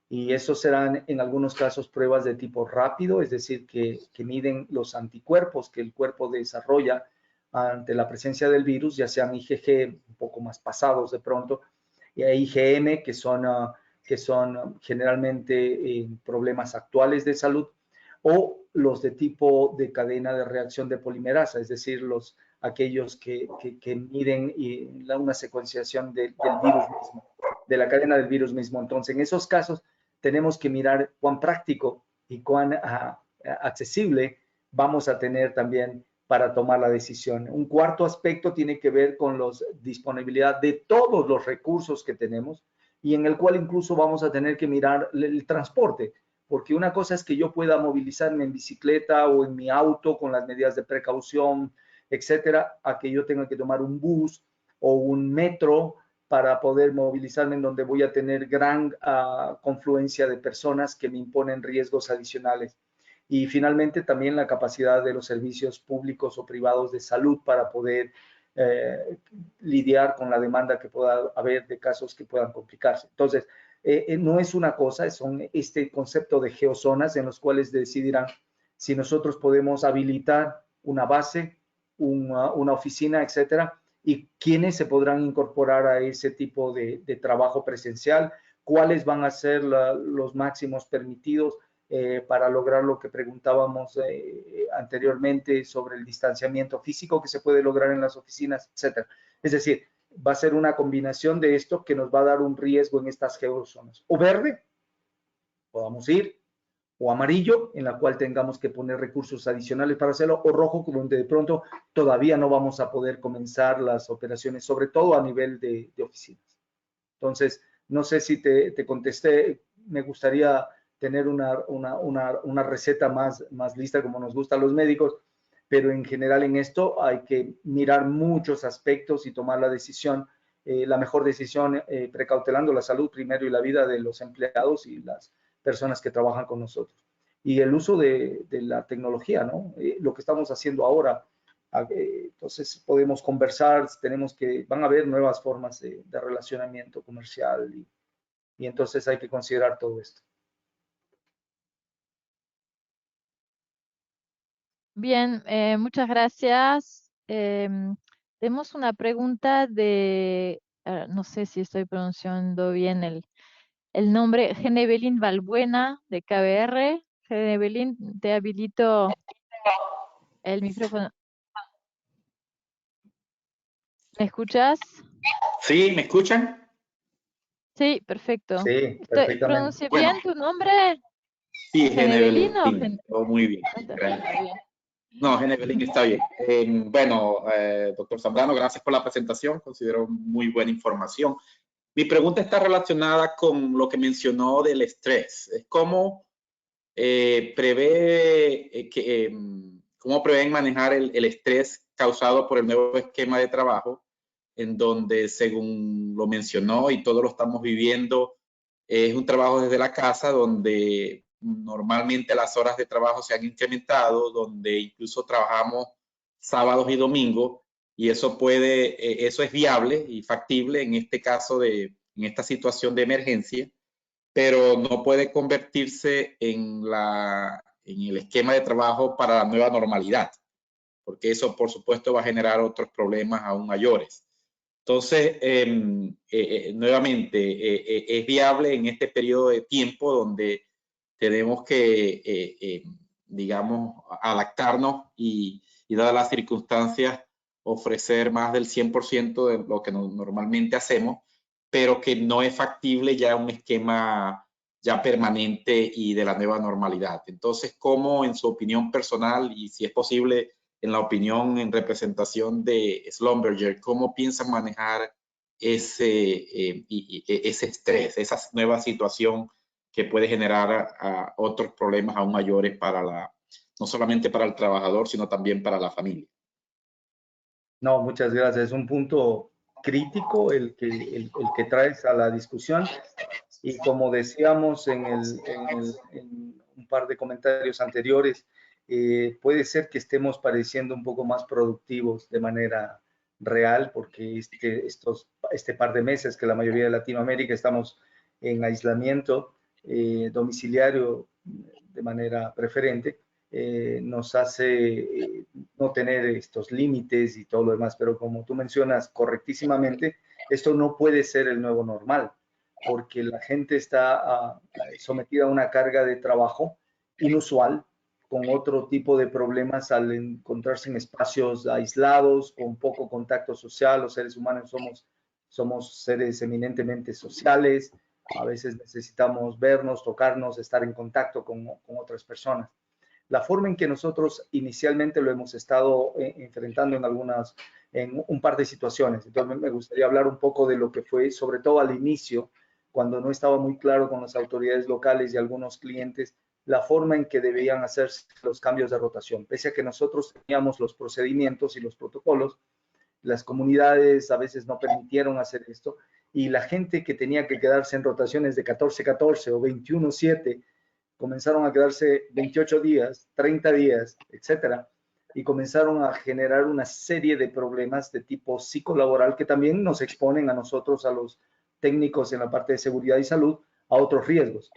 Y eso serán en algunos casos pruebas de tipo rápido, es decir, que miden los anticuerpos que el cuerpo desarrolla ante la presencia del virus, ya sean IgG un poco más pasados de pronto, y IgM, que son generalmente problemas actuales de salud, o los de tipo de cadena de reacción de polimerasa, es decir, aquellos que miden una secuenciación del virus mismo, de la cadena del virus mismo. Entonces, en esos casos tenemos que mirar cuán práctico y cuán accesible vamos a tener también para tomar la decisión. Un cuarto aspecto tiene que ver con la disponibilidad de todos los recursos que tenemos, y en el cual incluso vamos a tener que mirar el transporte, porque una cosa es que yo pueda movilizarme en bicicleta o en mi auto con las medidas de precaución, etcétera, a que yo tenga que tomar un bus o un metro para poder movilizarme en donde voy a tener gran confluencia de personas que me imponen riesgos adicionales. Y finalmente también la capacidad de los servicios públicos o privados de salud para poder lidiar con la demanda que pueda haber de casos que puedan complicarse. Entonces, no es una cosa, son este concepto de geozonas en los cuales decidirán si nosotros podemos habilitar una base, una oficina, etcétera, y quiénes se podrán incorporar a ese tipo de trabajo presencial, cuáles van a ser los máximos permitidos para lograr lo que preguntábamos anteriormente sobre el distanciamiento físico que se puede lograr en las oficinas, etcétera. Es decir, va a ser una combinación de esto que nos va a dar un riesgo en estas geozonas. O verde, podamos ir, o amarillo, en la cual tengamos que poner recursos adicionales para hacerlo, o rojo, donde de pronto todavía no vamos a poder comenzar las operaciones, sobre todo a nivel de oficinas. Entonces, no sé si te contesté, me gustaría tener una receta más lista como nos gusta a los médicos, pero en general en esto hay que mirar muchos aspectos y tomar la decisión, la mejor decisión precautelando la salud primero y la vida de los empleados y las personas que trabajan con nosotros. Y el uso de la tecnología, ¿no? Lo que estamos haciendo ahora. Entonces podemos conversar, van a haber nuevas formas de relacionamiento comercial y entonces hay que considerar todo esto. Bien, muchas gracias. Tenemos una pregunta de, no sé si estoy pronunciando bien el nombre, Genevelin Valbuena de KBR. Genevelin, te habilito el micrófono. ¿Me escuchas? ¿Sí? ¿Me escuchan? Sí, perfecto. Sí, perfectamente. ¿Pronuncié Bueno, bien tu nombre? sí, ¿Genevelin o Genevelin. Oh, muy bien. Está bien. No, Genevelin está bien. Bueno, doctor Zambrano, gracias por la presentación. Considero muy buena información. Mi pregunta está relacionada con lo que mencionó del estrés. Es cómo cómo prevén manejar el estrés causado por el nuevo esquema de trabajo, en donde, según lo mencionó y todos lo estamos viviendo, es un trabajo desde la casa donde normalmente las horas de trabajo se han incrementado, donde incluso trabajamos sábados y domingos, y eso es viable y factible en este caso en esta situación de emergencia, pero no puede convertirse en el esquema de trabajo para la nueva normalidad, porque eso, por supuesto, va a generar otros problemas aún mayores. Entonces, nuevamente, es viable en este periodo de tiempo donde tenemos que, digamos, adaptarnos y dadas las circunstancias, ofrecer más del 100% de lo que normalmente hacemos, pero que no es factible ya un esquema ya permanente y de la nueva normalidad. Entonces, ¿cómo en su opinión personal y si es posible en la opinión en representación de Schlumberger, cómo piensan manejar ese estrés, esa nueva situación que puede generar otros problemas aún mayores no solamente para el trabajador, sino también para la familia? No, muchas gracias. Es un punto crítico el que traes a la discusión. Y como decíamos en un par de comentarios anteriores, puede ser que estemos pareciendo un poco más productivos de manera real, porque este par de meses que la mayoría de Latinoamérica estamos en aislamiento domiciliario de manera preferente, nos hace no tener estos límites y todo lo demás. Pero como tú mencionas correctísimamente, esto no puede ser el nuevo normal, porque la gente está sometida a una carga de trabajo inusual, con otro tipo de problemas al encontrarse en espacios aislados, con poco contacto social. Los seres humanos somos seres eminentemente sociales, a veces necesitamos vernos, tocarnos, estar en contacto con otras personas. La forma en que nosotros inicialmente lo hemos estado enfrentando en un par de situaciones. Entonces me gustaría hablar un poco de lo que fue, sobre todo al inicio, cuando no estaba muy claro con las autoridades locales y algunos clientes, la forma en que debían hacerse los cambios de rotación. Pese a que nosotros teníamos los procedimientos y los protocolos, las comunidades a veces no permitieron hacer esto, y la gente que tenía que quedarse en rotaciones de 14-14 o 21-7, comenzaron a quedarse 28 días, 30 días, etcétera, y comenzaron a generar una serie de problemas de tipo psicolaboral que también nos exponen a nosotros, a los técnicos en la parte de seguridad y salud, a otros riesgos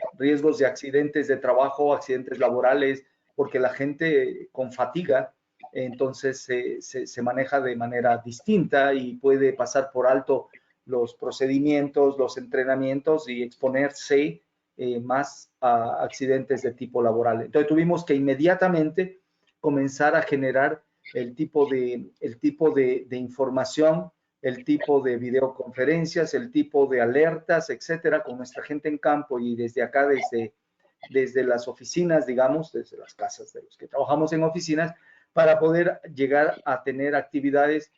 de accidentes de trabajo, accidentes laborales, porque la gente con fatiga entonces se maneja de manera distinta y puede pasar por alto los procedimientos, los entrenamientos y exponerse más a accidentes de tipo laboral. Entonces tuvimos que inmediatamente comenzar a generar el tipo de información, el tipo de videoconferencias, el tipo de alertas, etcétera, con nuestra gente en campo y desde acá, desde las oficinas, digamos, desde las casas de los que trabajamos en oficinas, para poder llegar a tener actividades,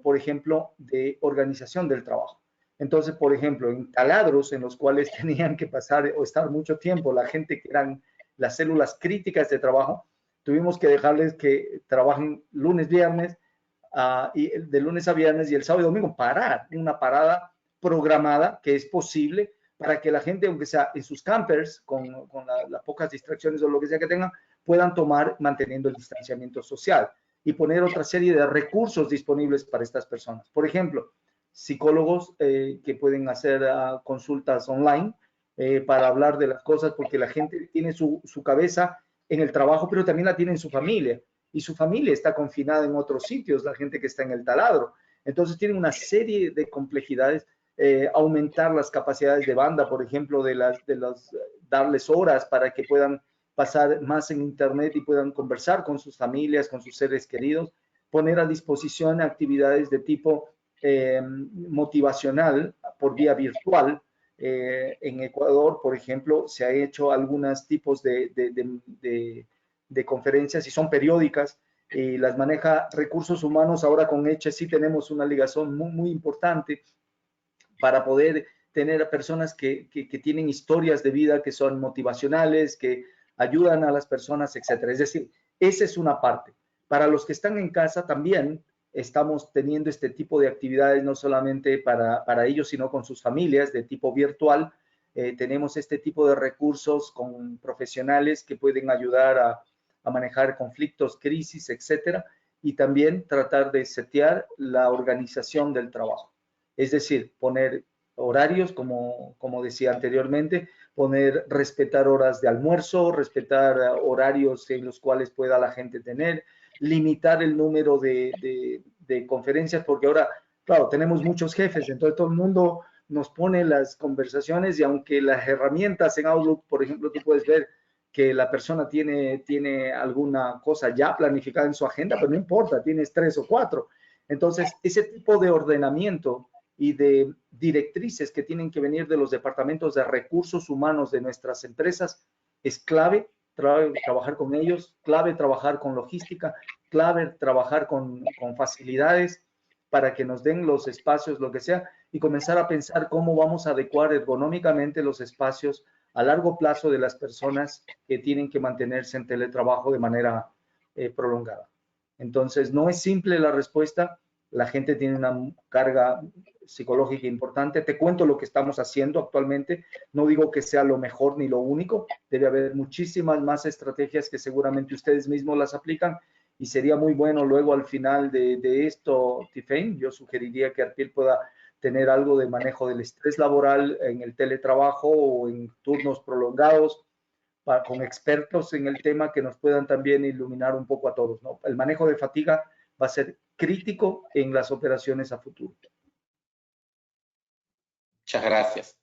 por ejemplo, de organización del trabajo. Entonces, por ejemplo, en taladros en los cuales tenían que pasar o estar mucho tiempo la gente que eran las células críticas de trabajo, tuvimos que dejarles que trabajen lunes, viernes, y de lunes a viernes, y el sábado y domingo parar, una parada programada que es posible para que la gente, aunque sea en sus campers, con las pocas distracciones o lo que sea que tengan, puedan tomar manteniendo el distanciamiento social y poner otra serie de recursos disponibles para estas personas. Por ejemplo, psicólogos que pueden hacer consultas online para hablar de las cosas, porque la gente tiene su cabeza en el trabajo, pero también la tiene en su familia. y su familia está confinada en otros sitios, la gente que está en el taladro. Entonces tienen una serie de complejidades. Aumentar las capacidades de banda, por ejemplo, darles horas para que puedan pasar más en internet y puedan conversar con sus familias, con sus seres queridos, poner a disposición actividades de tipo motivacional por vía virtual. En Ecuador, por ejemplo, se ha hecho algunos tipos de conferencias y son periódicas y las maneja Recursos Humanos. Ahora con Eche sí tenemos una ligación muy, muy importante para poder tener a personas que tienen historias de vida que son motivacionales, que ayudan a las personas, etcétera. Es decir, esa es una parte. Para los que están en casa también estamos teniendo este tipo de actividades, no solamente para ellos, sino con sus familias de tipo virtual. Tenemos este tipo de recursos con profesionales que pueden ayudar a manejar conflictos, crisis, etcétera, y también tratar de setear la organización del trabajo. Es decir, poner horarios, como decía anteriormente, respetar horas de almuerzo, respetar horarios en los cuales pueda la gente tener, limitar el número de conferencias, porque ahora, claro, tenemos muchos jefes, entonces todo el mundo nos pone las conversaciones y aunque las herramientas en Outlook, por ejemplo, tú puedes ver que la persona tiene alguna cosa ya planificada en su agenda, pero no importa, tienes 3 o 4. Entonces, ese tipo de ordenamiento y de directrices que tienen que venir de los departamentos de recursos humanos de nuestras empresas es clave trabajar con ellos, clave trabajar con logística, clave trabajar con facilidades para que nos den los espacios, lo que sea, y comenzar a pensar cómo vamos a adecuar ergonómicamente los espacios a largo plazo de las personas que tienen que mantenerse en teletrabajo de manera prolongada. Entonces, no es simple la respuesta, la gente tiene una carga psicológica importante. Te cuento lo que estamos haciendo actualmente. No digo que sea lo mejor ni lo único. Debe haber muchísimas más estrategias que seguramente ustedes mismos las aplican y sería muy bueno luego al final de esto, Tiffany, yo sugeriría que Arpiel pueda tener algo de manejo del estrés laboral en el teletrabajo o en turnos prolongados con expertos en el tema que nos puedan también iluminar un poco a todos, ¿no? El manejo de fatiga va a ser crítico en las operaciones a futuro. Muchas gracias.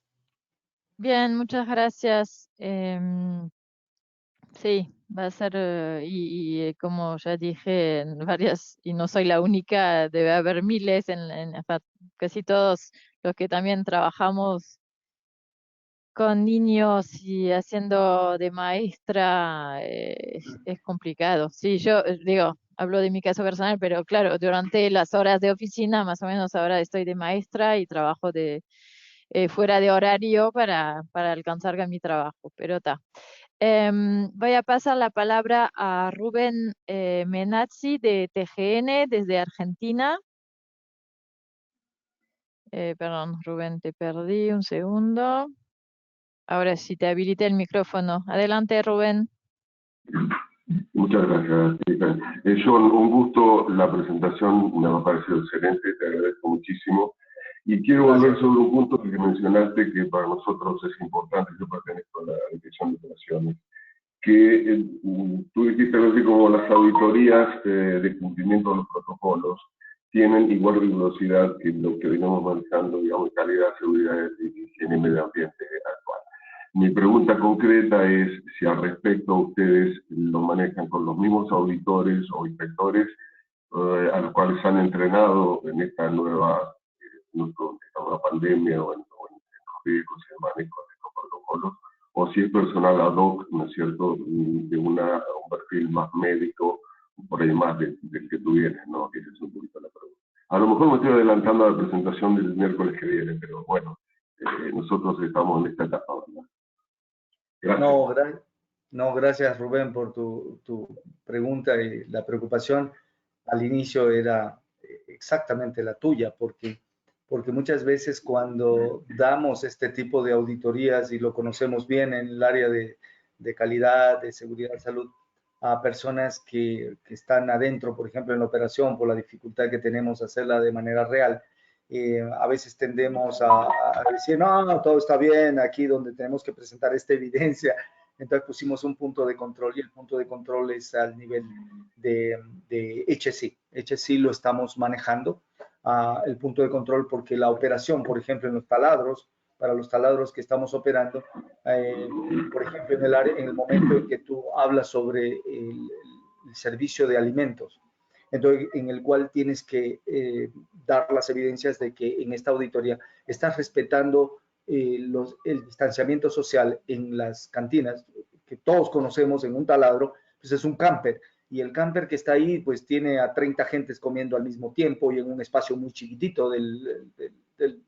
Bien, muchas gracias. Sí, va a ser, como ya dije, en varias, y no soy la única, debe haber miles, casi todos los que también trabajamos con niños y haciendo de maestra, es complicado. Sí, yo digo, hablo de mi caso personal, pero claro, durante las horas de oficina, más o menos ahora estoy de maestra y trabajo fuera de horario para alcanzar con mi trabajo, pero está. Voy a pasar la palabra a Rubén Menazzi de TGN desde Argentina. Perdón, Rubén, te perdí un segundo. Ahora sí te habilité el micrófono. Adelante, Rubén. Muchas gracias, Stephen. John, un gusto. La presentación me ha parecido excelente, te agradezco muchísimo. Y quiero volver sobre un punto que mencionaste que para nosotros es importante. Yo pertenezco a la Dirección de Operaciones, que tú dijiste algo así como las auditorías de cumplimiento de los protocolos tienen igual rigurosidad que lo que venimos manejando, digamos, calidad, seguridad y higiene y medio ambiente actual. Mi pregunta concreta es si al respecto ustedes lo manejan con los mismos auditores o inspectores a los cuales han entrenado en esta nueva pandemia o en los riesgos y el manejo de estos protocolos, o si es personal ad hoc, ¿no es cierto?, de un perfil más médico, por ahí más del que tú vienes, ¿no? Esa es un poquito la pregunta. A lo mejor me estoy adelantando a la presentación del miércoles que viene, pero bueno, nosotros estamos en esta etapa, ¿verdad? Gracias. No, gracias Rubén por tu pregunta y la preocupación al inicio era exactamente la tuya, porque muchas veces cuando damos este tipo de auditorías y lo conocemos bien en el área de calidad, de seguridad, salud, a personas que están adentro, por ejemplo, en la operación, por la dificultad que tenemos hacerla de manera real, a veces tendemos a decir, no, todo está bien, aquí donde tenemos que presentar esta evidencia Entonces pusimos un punto de control y el punto de control es al nivel de HSE. HSE lo estamos manejando, el punto de control, porque la operación, por ejemplo, en los taladros, para los taladros que estamos operando, por ejemplo, en el momento en que tú hablas sobre el servicio de alimentos, entonces, en el cual tienes que dar las evidencias de que en esta auditoría estás respetando el distanciamiento social en las cantinas, que todos conocemos en un taladro, pues es un camper, y el camper que está ahí, pues tiene a 30 gentes comiendo al mismo tiempo y en un espacio muy chiquitito del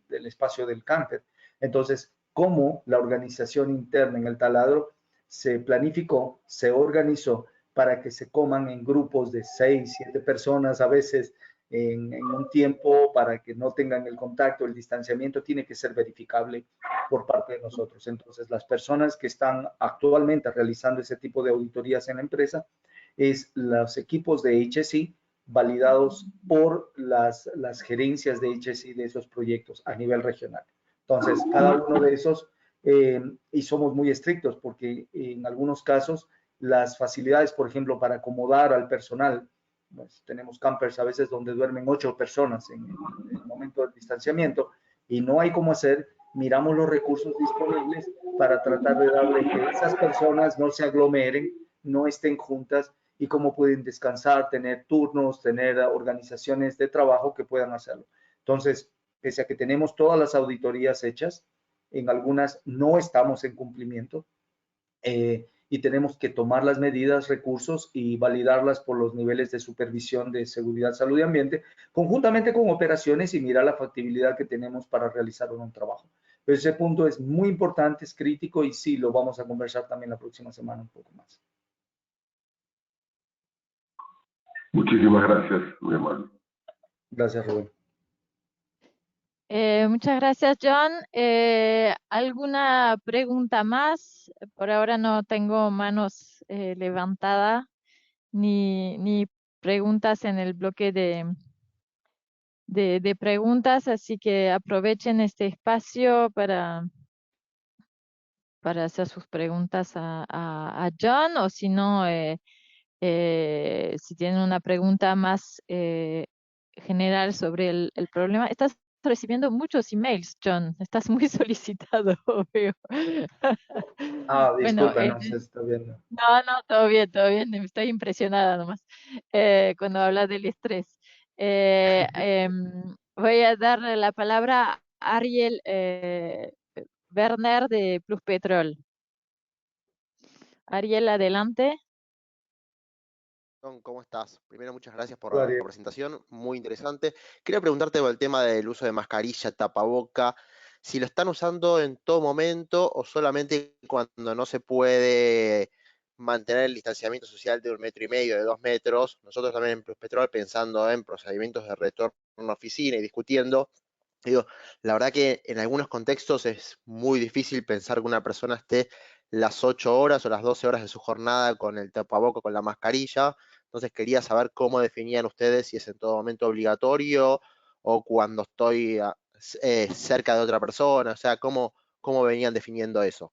espacio del camper. Entonces, cómo la organización interna en el taladro se planificó, se organizó para que se coman en grupos de 6, 7 personas a veces en un tiempo, para que no tengan el contacto, el distanciamiento tiene que ser verificable por parte de nosotros. Entonces, las personas que están actualmente realizando ese tipo de auditorías en la empresa es los equipos de HSE validados por las gerencias de HSE de esos proyectos a nivel regional. Entonces, cada uno de esos, y somos muy estrictos porque en algunos casos las facilidades, por ejemplo, para acomodar al personal, pues, tenemos campers a veces donde duermen 8 personas en el momento del distanciamiento y no hay cómo hacer, miramos los recursos disponibles para tratar de darle que esas personas no se aglomeren, no estén juntas y cómo pueden descansar, tener turnos, tener organizaciones de trabajo que puedan hacerlo. Entonces, pese a que tenemos todas las auditorías hechas, en algunas no estamos en cumplimiento, y tenemos que tomar las medidas, recursos y validarlas por los niveles de supervisión de seguridad, salud y ambiente, conjuntamente con operaciones y mirar la factibilidad que tenemos para realizar un trabajo. Pero ese punto es muy importante, es crítico y sí, lo vamos a conversar también la próxima semana un poco más. Muchísimas gracias, muy amable. Gracias, Rubén. Muchas gracias, John. ¿Alguna pregunta más? Por ahora no tengo manos levantadas ni preguntas en el bloque de preguntas, así que aprovechen este espacio para hacer sus preguntas a John, o si no, si tienen una pregunta más general sobre el problema. Estás recibiendo muchos emails, John. Estás muy solicitado, veo. Bueno, Disculpa, no se está viendo. no, todo bien. Estoy impresionada nomás cuando hablas del estrés. Voy a darle la palabra a Ariel Werner de Plus Petrol. Ariel, adelante. ¿Cómo estás? Primero, muchas gracias por Hola, la presentación, muy interesante. Quería preguntarte por el tema del uso de mascarilla, tapaboca, si lo están usando en todo momento o solamente cuando no se puede mantener el distanciamiento social de 1,5 metros, de 2 metros. Nosotros también en Plus Petrol, pensando en procedimientos de retorno a oficina y discutiendo, digo, la verdad que en algunos contextos es muy difícil pensar que una persona esté las 8 horas o las 12 horas de su jornada con el tapaboca, con la mascarilla. Entonces quería saber cómo definían ustedes si es en todo momento obligatorio o cuando estoy cerca de otra persona, o sea, cómo venían definiendo eso.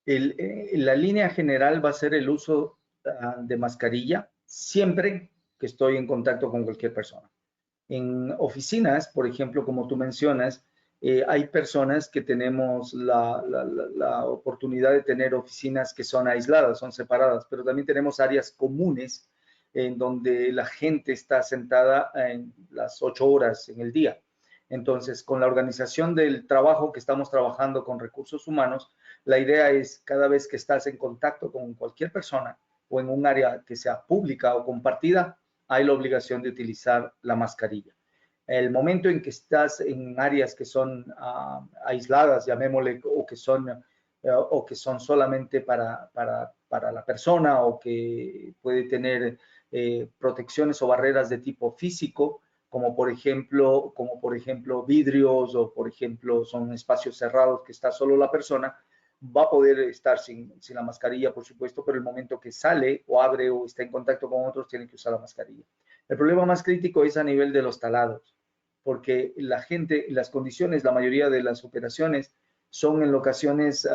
La línea general va a ser el uso de mascarilla siempre que estoy en contacto con cualquier persona. En oficinas, por ejemplo, como tú mencionas, hay personas que tenemos la oportunidad de tener oficinas que son aisladas, son separadas, pero también tenemos áreas comunes en donde la gente está sentada en las 8 horas en el día. Entonces, con la organización del trabajo que estamos trabajando con recursos humanos, la idea es cada vez que estás en contacto con cualquier persona o en un área que sea pública o compartida, hay la obligación de utilizar la mascarilla. El momento en que estás en áreas que son aisladas, llamémosle, o que son solamente para la persona o que puede tener protecciones o barreras de tipo físico, como por ejemplo vidrios o por ejemplo son espacios cerrados que está solo la persona, va a poder estar sin la mascarilla, por supuesto, pero el momento que sale o abre o está en contacto con otros, tiene que usar la mascarilla. El problema más crítico es a nivel de los talados, porque la gente, las condiciones, la mayoría de las operaciones son en locaciones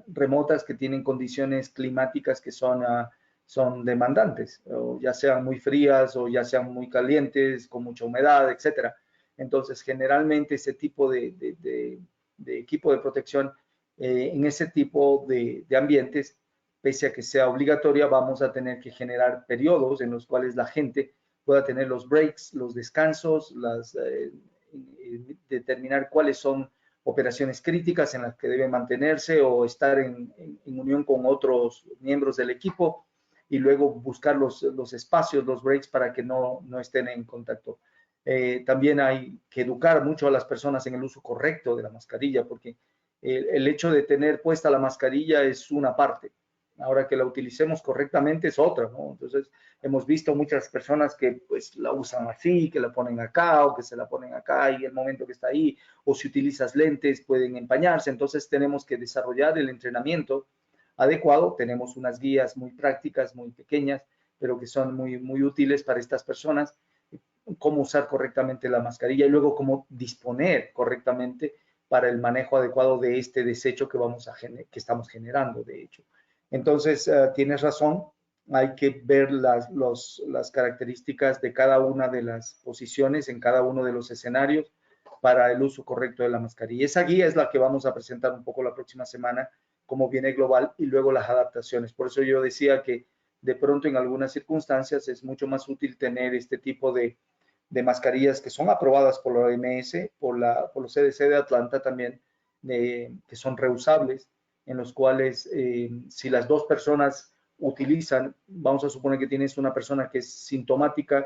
remotas que tienen condiciones climáticas que son demandantes, o ya sean muy frías o ya sean muy calientes, con mucha humedad, etcétera. Entonces, generalmente ese tipo de equipo de protección en ese tipo de ambientes, pese a que sea obligatoria, vamos a tener que generar periodos en los cuales la gente pueda tener los breaks, los descansos, determinar cuáles son operaciones críticas en las que deben mantenerse o estar en unión con otros miembros del equipo y luego buscar los espacios, los breaks para que no estén en contacto. También hay que educar mucho a las personas en el uso correcto de la mascarilla, porque el hecho de tener puesta la mascarilla es una parte. Ahora que la utilicemos correctamente es otra, ¿no? Entonces, hemos visto muchas personas que pues la usan así, que la ponen acá o que se la ponen acá y el momento que está ahí, o si utilizas lentes pueden empañarse. Entonces, tenemos que desarrollar el entrenamiento adecuado. Tenemos unas guías muy prácticas, muy pequeñas, pero que son muy útiles para estas personas, cómo usar correctamente la mascarilla y luego cómo disponer correctamente para el manejo adecuado de este desecho que estamos generando, de hecho. Entonces, tienes razón, hay que ver las características de cada una de las posiciones en cada uno de los escenarios para el uso correcto de la mascarilla. Esa guía es la que vamos a presentar un poco la próxima semana, como viene global, y luego las adaptaciones. Por eso yo decía que de pronto en algunas circunstancias es mucho más útil tener este tipo de mascarillas que son aprobadas por la OMS, por los CDC de Atlanta también, que son reusables, en los cuales si las dos personas utilizan, vamos a suponer que tienes una persona que es sintomática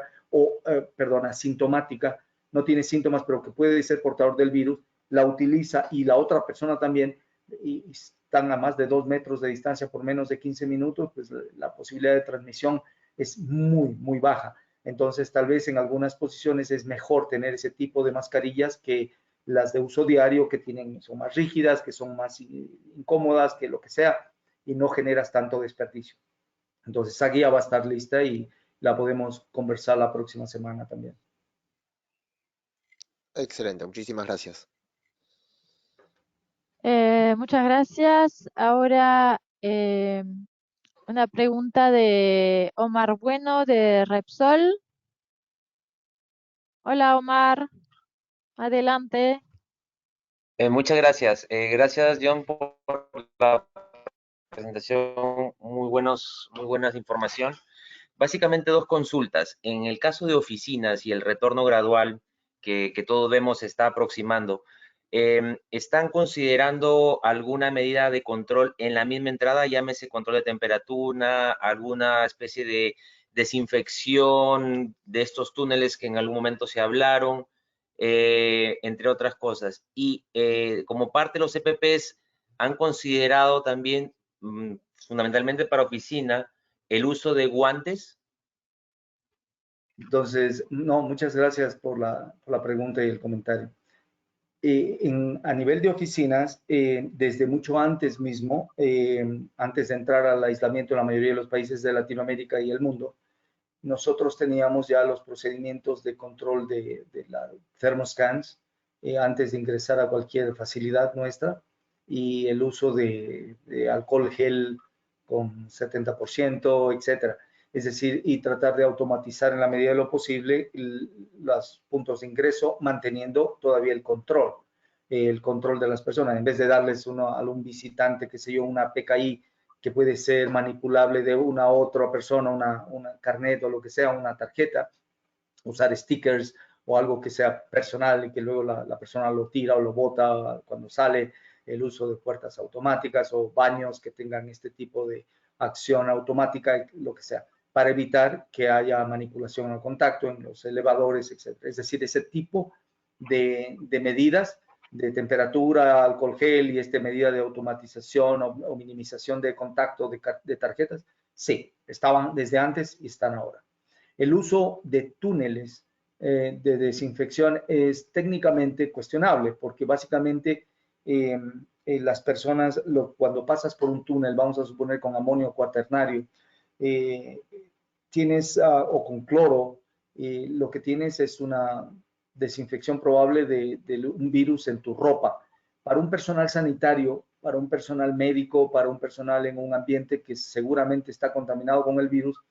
asintomática, no tiene síntomas, pero que puede ser portador del virus, la utiliza y la otra persona también, y están a más de 2 metros de distancia por menos de 15 minutos, pues la posibilidad de transmisión es muy baja. Entonces, tal vez en algunas posiciones es mejor tener ese tipo de mascarillas que las de uso diario, que son más rígidas, que son más incómodas, que lo que sea, y no generas tanto desperdicio. Entonces, esa guía va a estar lista y la podemos conversar la próxima semana también. Excelente, muchísimas gracias. Muchas gracias. Ahora una pregunta de Omar Bueno de Repsol. Hola Omar, adelante. Muchas gracias. Gracias, John, por la presentación. Muy buenas información. Básicamente dos consultas. En el caso de oficinas y el retorno gradual que todos vemos se está aproximando, ¿están considerando alguna medida de control en la misma entrada? Llámese control de temperatura, alguna especie de desinfección de estos túneles que en algún momento se hablaron, entre otras cosas. Y como parte de los EPPs, han considerado también, fundamentalmente para oficina, el uso de guantes. Entonces, no, muchas gracias por la pregunta y el comentario. A nivel de oficinas, desde mucho antes mismo, antes de entrar al aislamiento en la mayoría de los países de Latinoamérica y el mundo, nosotros teníamos ya los procedimientos de control de la thermoscans antes de ingresar a cualquier facilidad nuestra, y el uso de alcohol gel con 70%, etcétera. Es decir, y tratar de automatizar en la medida de lo posible los puntos de ingreso, manteniendo todavía el control de las personas, en vez de darles a un visitante, qué sé yo, una PKI que puede ser manipulable de una a otra persona, una carnet o lo que sea, una tarjeta, usar stickers o algo que sea personal y que luego la persona lo tira o lo bota cuando sale, el uso de puertas automáticas o baños que tengan este tipo de acción automática, lo que sea, para evitar que haya manipulación al contacto en los elevadores, etc. Es decir, ese tipo de medidas de temperatura, alcohol gel y medida de automatización o minimización de contacto de tarjetas, sí, estaban desde antes y están ahora. El uso de túneles de desinfección es técnicamente cuestionable, porque básicamente las personas, cuando pasas por un túnel, vamos a suponer con amonio cuaternario, tienes, o con cloro, lo que tienes es una desinfección probable de un virus en tu ropa, para un personal sanitario, para un personal médico, para un personal en un ambiente que seguramente está contaminado con el virus,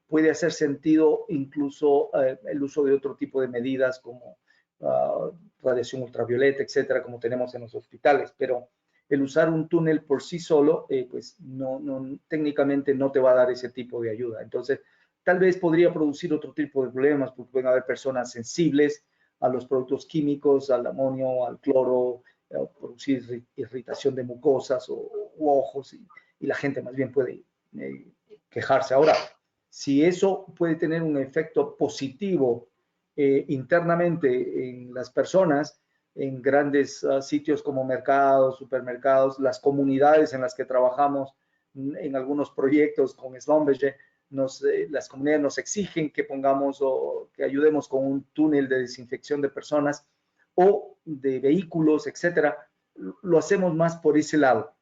puede hacer sentido incluso el uso de otro tipo de medidas como radiación ultravioleta, etcétera, como tenemos en los hospitales. Pero el usar un túnel por sí solo, pues técnicamente no te va a dar ese tipo de ayuda. Entonces, tal vez podría producir otro tipo de problemas, porque pueden haber personas sensibles a los productos químicos, al amonio, al cloro, producir irritación de mucosas u ojos, y la gente más bien puede quejarse. Ahora, si eso puede tener un efecto positivo internamente en las personas, en grandes sitios como mercados, supermercados, las comunidades en las que trabajamos en algunos proyectos con Schlumberger, las comunidades nos exigen que pongamos o que ayudemos con un túnel de desinfección de personas o de vehículos, etcétera. Lo hacemos más por ese lado,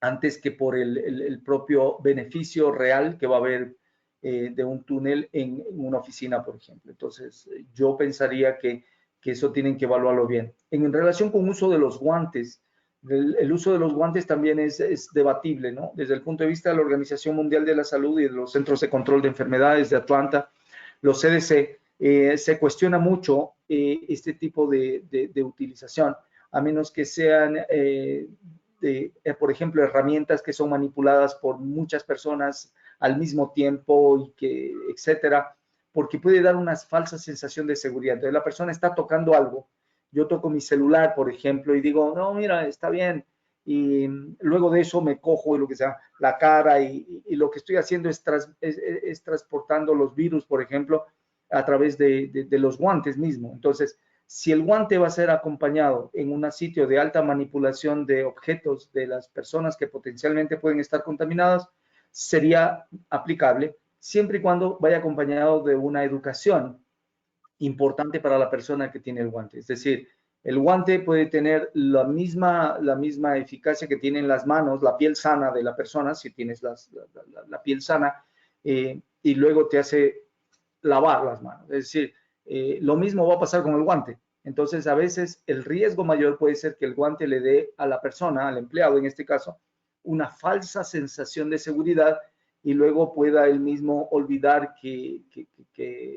antes que por el propio beneficio real que va a haber de un túnel en una oficina, por ejemplo. Entonces, yo pensaría que eso tienen que evaluarlo bien. En relación con uso de los guantes, el uso de los guantes también es debatible, ¿no? Desde el punto de vista de la Organización Mundial de la Salud y de los Centros de Control de Enfermedades de Atlanta, los CDC, se cuestiona mucho este tipo de utilización, a menos que sean, por ejemplo, herramientas que son manipuladas por muchas personas al mismo tiempo y que, etcétera, porque puede dar una falsa sensación de seguridad. Entonces, la persona está tocando algo. Yo toco mi celular, por ejemplo, y digo, no, mira, está bien. Y luego de eso me cojo lo que sea, la cara, y lo que estoy haciendo es transportando los virus, por ejemplo, a través de los guantes mismos. Entonces, si el guante va a ser acompañado en un sitio de alta manipulación de objetos de las personas que potencialmente pueden estar contaminadas, sería aplicable siempre y cuando vaya acompañado de una educación importante para la persona que tiene el guante. Es decir, el guante puede tener la misma eficacia que tienen las manos, la piel sana de la persona, si tienes la piel sana, y luego te hace lavar las manos. Es decir, lo mismo va a pasar con el guante. Entonces, a veces el riesgo mayor puede ser que el guante le dé a la persona, al empleado en este caso, una falsa sensación de seguridad, y luego pueda él mismo olvidar que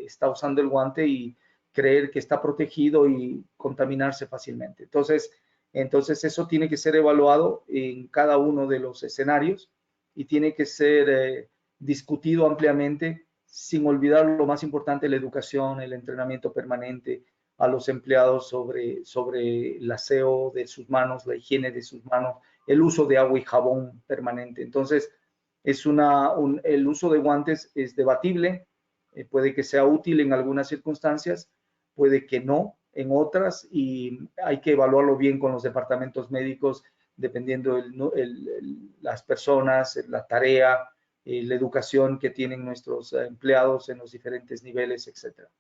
está usando el guante y creer que está protegido y contaminarse fácilmente. Entonces eso tiene que ser evaluado en cada uno de los escenarios y tiene que ser discutido ampliamente, sin olvidar lo más importante, la educación, el entrenamiento permanente a los empleados sobre el aseo de sus manos, la higiene de sus manos, el uso de agua y jabón permanente. Entonces, el uso de guantes es debatible, puede que sea útil en algunas circunstancias, puede que no en otras, y hay que evaluarlo bien con los departamentos médicos, dependiendo las personas, la tarea, la educación que tienen nuestros empleados en los diferentes niveles, etcétera.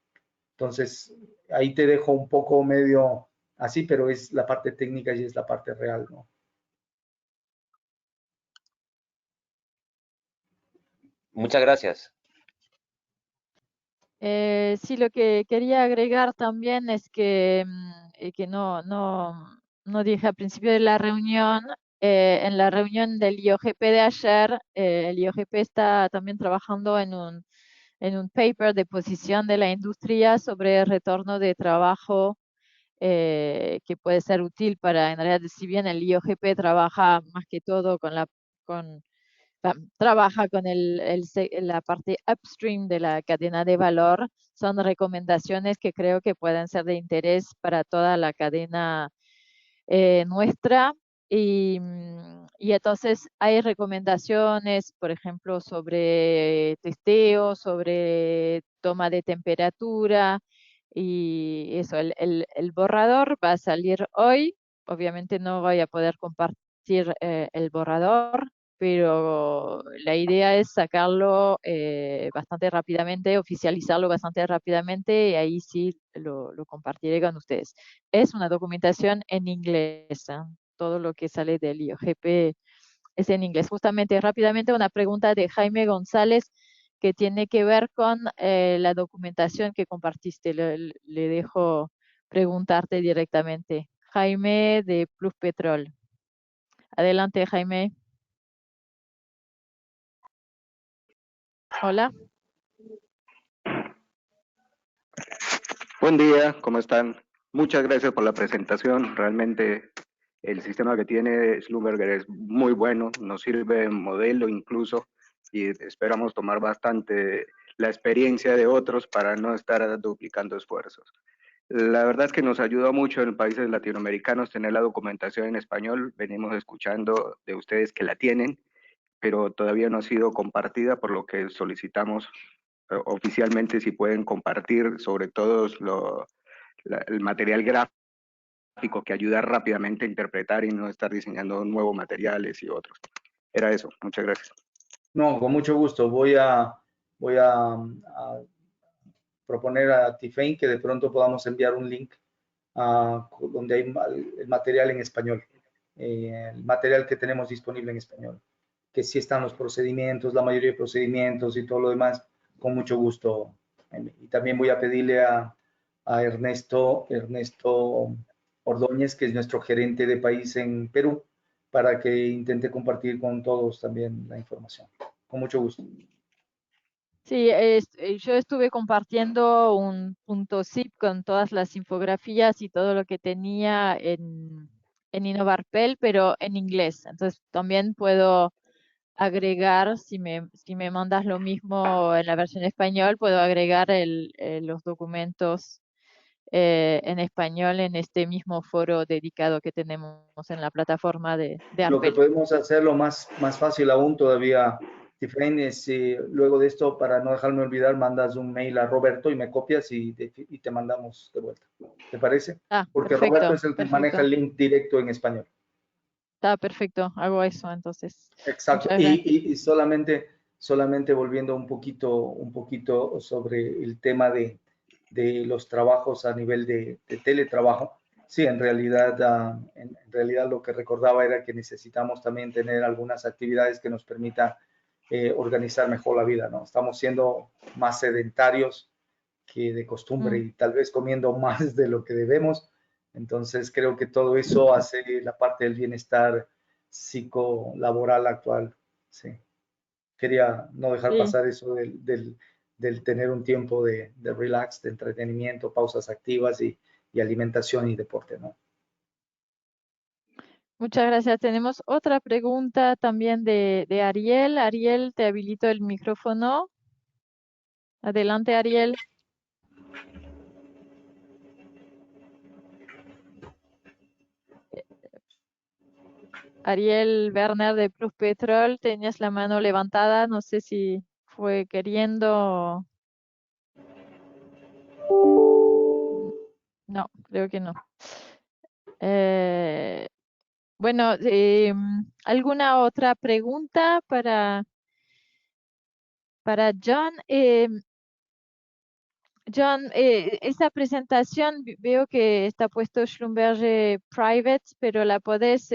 Entonces, ahí te dejo un poco medio así, pero es la parte técnica y es la parte real, ¿no? Muchas gracias. Sí, lo que quería agregar también es que, que no dije al principio de la reunión, en la reunión del IOGP de ayer, el IOGP está también trabajando en un paper de posición de la industria sobre el retorno de trabajo, que puede ser útil para, en realidad, si bien el IOGP trabaja más que todo trabaja con la parte upstream de la cadena de valor, son recomendaciones que creo que pueden ser de interés para toda la cadena nuestra. Y entonces hay recomendaciones, por ejemplo, sobre testeo, sobre toma de temperatura, y eso. El borrador va a salir hoy. Obviamente no voy a poder compartir el borrador, pero la idea es sacarlo bastante rápidamente, oficializarlo bastante rápidamente, y ahí sí lo compartiré con ustedes. Es una documentación en inglés, ¿eh? Todo lo que sale del IOGP es en inglés. Justamente, rápidamente, una pregunta de Jaime González que tiene que ver con la documentación que compartiste. Le dejo preguntarte directamente, Jaime de Pluspetrol. Adelante, Jaime. Hola. Buen día, ¿cómo están? Muchas gracias por la presentación. Realmente el sistema que tiene Schlumberger es muy bueno, nos sirve de modelo incluso, y esperamos tomar bastante la experiencia de otros para no estar duplicando esfuerzos. La verdad es que nos ayuda mucho en países latinoamericanos tener la documentación en español. Venimos escuchando de ustedes que la tienen, pero todavía no ha sido compartida, por lo que solicitamos oficialmente si pueden compartir sobre todo el material gráfico que ayuda rápidamente a interpretar y no estar diseñando nuevos materiales y otros. Era eso, muchas gracias. No, con mucho gusto. Voy a proponer a Tiffany que de pronto podamos enviar un link donde hay el material en español, el material que tenemos disponible en español, que sí están los procedimientos, la mayoría de procedimientos y todo lo demás, con mucho gusto. Y también voy a pedirle a Ernesto Ordóñez, que es nuestro gerente de país en Perú, para que intente compartir con todos también la información. Con mucho gusto. Sí, yo estuve compartiendo un .zip con todas las infografías y todo lo que tenía en Innovarpel, pero en inglés. Entonces también puedo agregar, si me mandas lo mismo en la versión español, puedo agregar los documentos en español en este mismo foro dedicado que tenemos en la plataforma de Lo que Arpel. podemos hacerlo más fácil aún todavía, Tiffany, es luego de esto, para no dejarme olvidar, mandas un mail a Roberto y me copias y te mandamos de vuelta. ¿Te parece? Ah, Porque perfecto, Roberto es el que maneja perfecto. el link directo en español. Está perfecto, hago eso entonces. Exacto. Muchas gracias. Y solamente volviendo un poquito sobre el tema de los trabajos a nivel de teletrabajo. Sí, en realidad lo que recordaba era que necesitamos también tener algunas actividades que nos permitan organizar mejor la vida, ¿no? Estamos siendo más sedentarios que de costumbre y tal vez comiendo más de lo que debemos. Entonces creo que todo eso hace la parte del bienestar psicolaboral actual. Sí. Quería no dejar Sí. pasar eso del tener un tiempo de relax, de entretenimiento, pausas activas y alimentación y deporte, ¿no? Muchas gracias. Tenemos otra pregunta también de Ariel. Ariel, te habilito el micrófono. Adelante, Ariel. Ariel Werner de Pluspetrol, tenías la mano levantada. No sé si fue queriendo. No, creo que no. Bueno, ¿alguna otra pregunta para John? John, esa presentación veo que está puesto Schlumberger Private, pero ¿la podés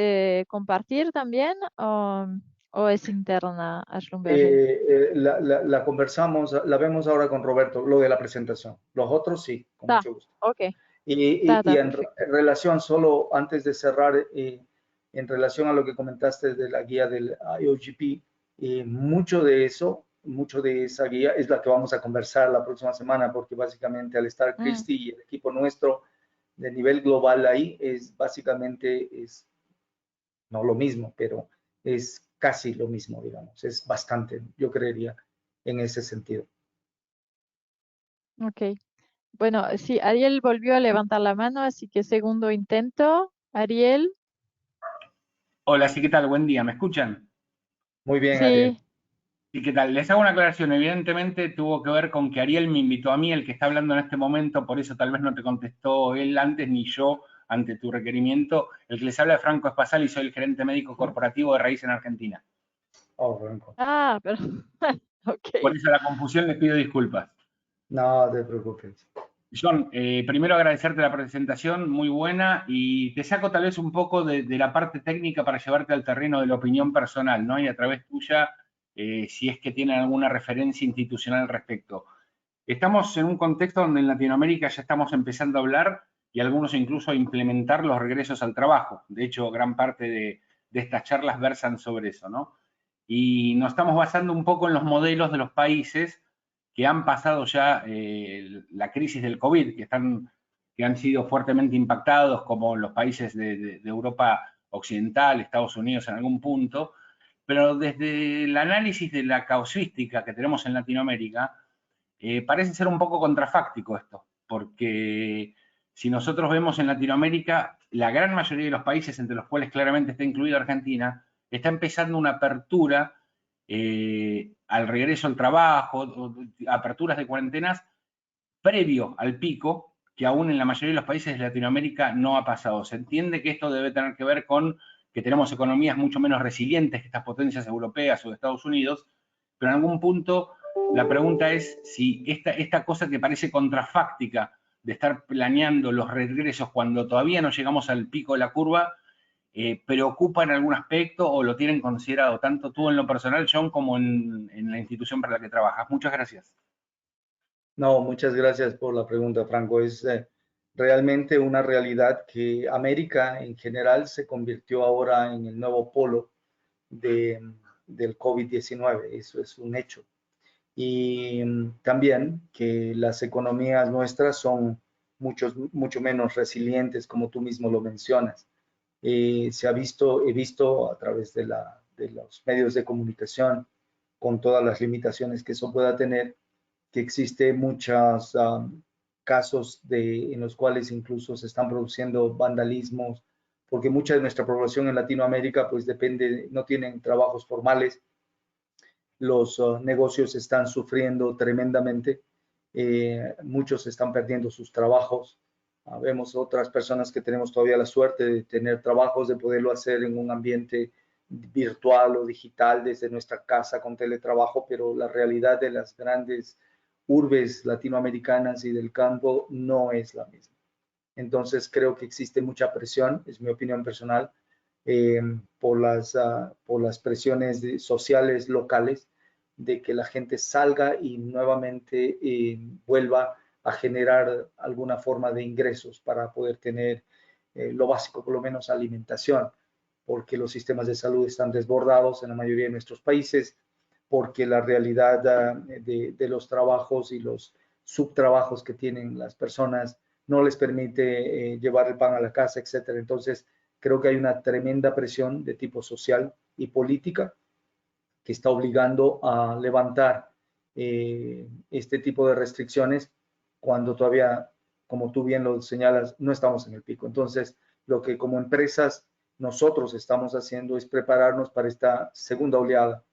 compartir también o es interna a Schlumberger? La conversamos, la vemos ahora con Roberto, lo de la presentación. Los otros sí, con Está, mucho gusto. ok. Y en Perfecto. relación, solo antes de cerrar, en relación a lo que comentaste de la guía del IOGP, mucho de esa guía es la que vamos a conversar la próxima semana, porque básicamente al estar Christy y el equipo nuestro de nivel global ahí, es no lo mismo, pero es casi lo mismo, digamos, es bastante, yo creería, en ese sentido. Ok. Bueno, sí, Ariel volvió a levantar la mano, así que segundo intento. Ariel. Hola, sí, ¿qué tal? Buen día, ¿me escuchan? Muy bien, Ariel. Sí. Sí, ¿qué tal? Les hago una aclaración. Evidentemente tuvo que ver con que Ariel me invitó a mí, el que está hablando en este momento, por eso tal vez no te contestó él antes ni yo ante tu requerimiento. El que les habla es Franco Espasal y soy el gerente médico corporativo de Raíz en Argentina. Oh, Franco. Ah, pero ok. Por eso la confusión, les pido disculpas. No te preocupes. John, primero agradecerte la presentación, muy buena, y te saco tal vez un poco de la parte técnica para llevarte al terreno de la opinión personal, ¿no? Y a través tuya, si es que tienen alguna referencia institucional al respecto. Estamos en un contexto donde en Latinoamérica ya estamos empezando a hablar y algunos incluso a implementar los regresos al trabajo. De hecho, gran parte de estas charlas versan sobre eso, ¿no? Y nos estamos basando un poco en los modelos de los países que han pasado ya la crisis del COVID, que han sido fuertemente impactados, como los países de Europa Occidental, Estados Unidos en algún punto, pero desde el análisis de la casuística que tenemos en Latinoamérica, parece ser un poco contrafáctico esto, porque si nosotros vemos en Latinoamérica, la gran mayoría de los países, entre los cuales claramente está incluida Argentina, está empezando una apertura al regreso al trabajo, aperturas de cuarentenas previo al pico, que aún en la mayoría de los países de Latinoamérica no ha pasado. Se entiende que esto debe tener que ver con que tenemos economías mucho menos resilientes que estas potencias europeas o de Estados Unidos, pero en algún punto la pregunta es si esta cosa que parece contrafáctica de estar planeando los regresos cuando todavía no llegamos al pico de la curva, preocupa en algún aspecto o lo tienen considerado, tanto tú en lo personal, John, como en la institución para la que trabajas. Muchas gracias. No, muchas gracias por la pregunta, Franco. Es realmente una realidad que América en general se convirtió ahora en el nuevo polo del COVID-19. Eso es un hecho. Y también que las economías nuestras son mucho menos resilientes, como tú mismo lo mencionas. He visto a través de los medios de comunicación, con todas las limitaciones que eso pueda tener, que existe muchos casos en los cuales incluso se están produciendo vandalismos, porque mucha de nuestra población en Latinoamérica pues no tienen trabajos formales, los negocios están sufriendo tremendamente, muchos están perdiendo sus trabajos. Vemos otras personas que tenemos todavía la suerte de tener trabajos, de poderlo hacer en un ambiente virtual o digital desde nuestra casa con teletrabajo, pero la realidad de las grandes urbes latinoamericanas y del campo no es la misma. Entonces creo que existe mucha presión, es mi opinión personal, por las presiones sociales locales de que la gente salga y nuevamente vuelva a generar alguna forma de ingresos para poder tener lo básico, por lo menos alimentación, porque los sistemas de salud están desbordados en la mayoría de nuestros países, porque la realidad de los trabajos y los subtrabajos que tienen las personas no les permite llevar el pan a la casa, etcétera. Entonces, creo que hay una tremenda presión de tipo social y política que está obligando a levantar este tipo de restricciones cuando todavía, como tú bien lo señalas, no estamos en el pico. Entonces, lo que como empresas nosotros estamos haciendo es prepararnos para esta segunda oleada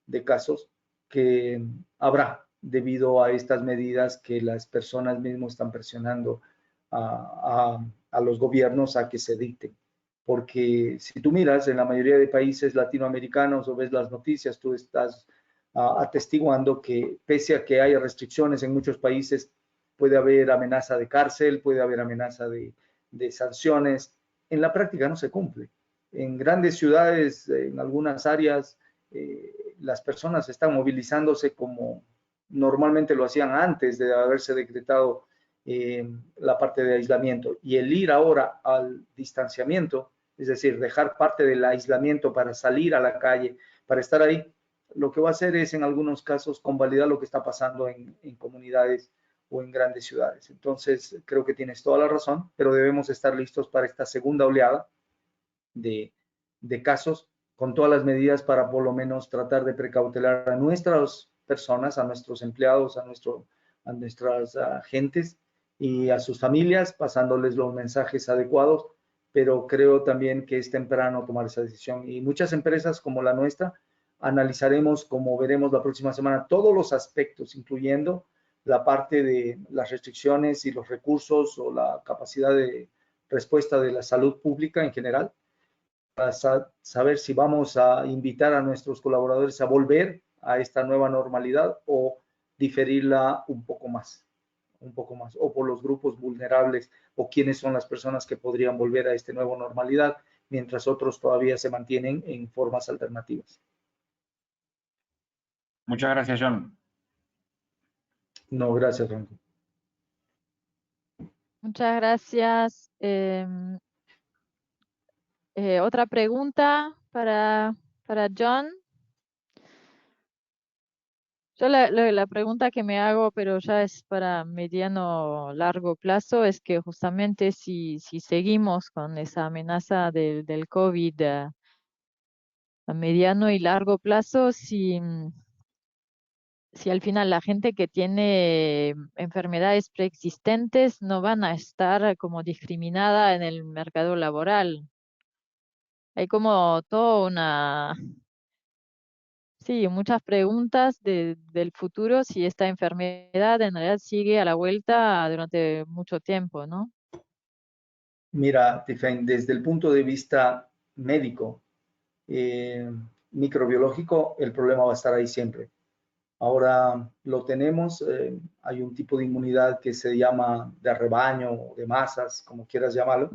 de casos que habrá debido a estas medidas que las personas mismas están presionando a los gobiernos a que se dicten. Porque si tú miras en la mayoría de países latinoamericanos o ves las noticias, tú estás atestiguando que pese a que haya restricciones en muchos países, puede haber amenaza de cárcel, puede haber amenaza de sanciones. En la práctica no se cumple. En grandes ciudades, en algunas áreas, las personas están movilizándose como normalmente lo hacían antes de haberse decretado la parte de aislamiento. Y el ir ahora al distanciamiento, es decir, dejar parte del aislamiento para salir a la calle, para estar ahí, lo que va a hacer es en algunos casos convalidar lo que está pasando en comunidades o en grandes ciudades. Entonces, creo que tienes toda la razón, pero debemos estar listos para esta segunda oleada de casos, con todas las medidas para por lo menos tratar de precautelar a nuestras personas, a nuestros empleados, a nuestras agentes y a sus familias, pasándoles los mensajes adecuados, pero creo también que es temprano tomar esa decisión. Y muchas empresas como la nuestra analizaremos, como veremos la próxima semana, todos los aspectos, incluyendo la parte de las restricciones y los recursos o la capacidad de respuesta de la salud pública en general, para saber si vamos a invitar a nuestros colaboradores a volver a esta nueva normalidad o diferirla un poco más, o por los grupos vulnerables, o quiénes son las personas que podrían volver a esta nueva normalidad, mientras otros todavía se mantienen en formas alternativas. Muchas gracias, John. No, gracias, Franco. Muchas gracias. Otra pregunta para John. Yo la pregunta que me hago, pero ya es para mediano largo plazo, es que justamente si seguimos con esa amenaza del COVID a mediano y largo plazo, si al final la gente que tiene enfermedades preexistentes no van a estar como discriminada en el mercado laboral. Hay como toda sí, muchas preguntas del futuro si esta enfermedad en realidad sigue a la vuelta durante mucho tiempo, ¿no? Mira, Tiffany, desde el punto de vista médico, microbiológico, el problema va a estar ahí siempre. Ahora lo tenemos, hay un tipo de inmunidad que se llama de rebaño o de masas, como quieras llamarlo,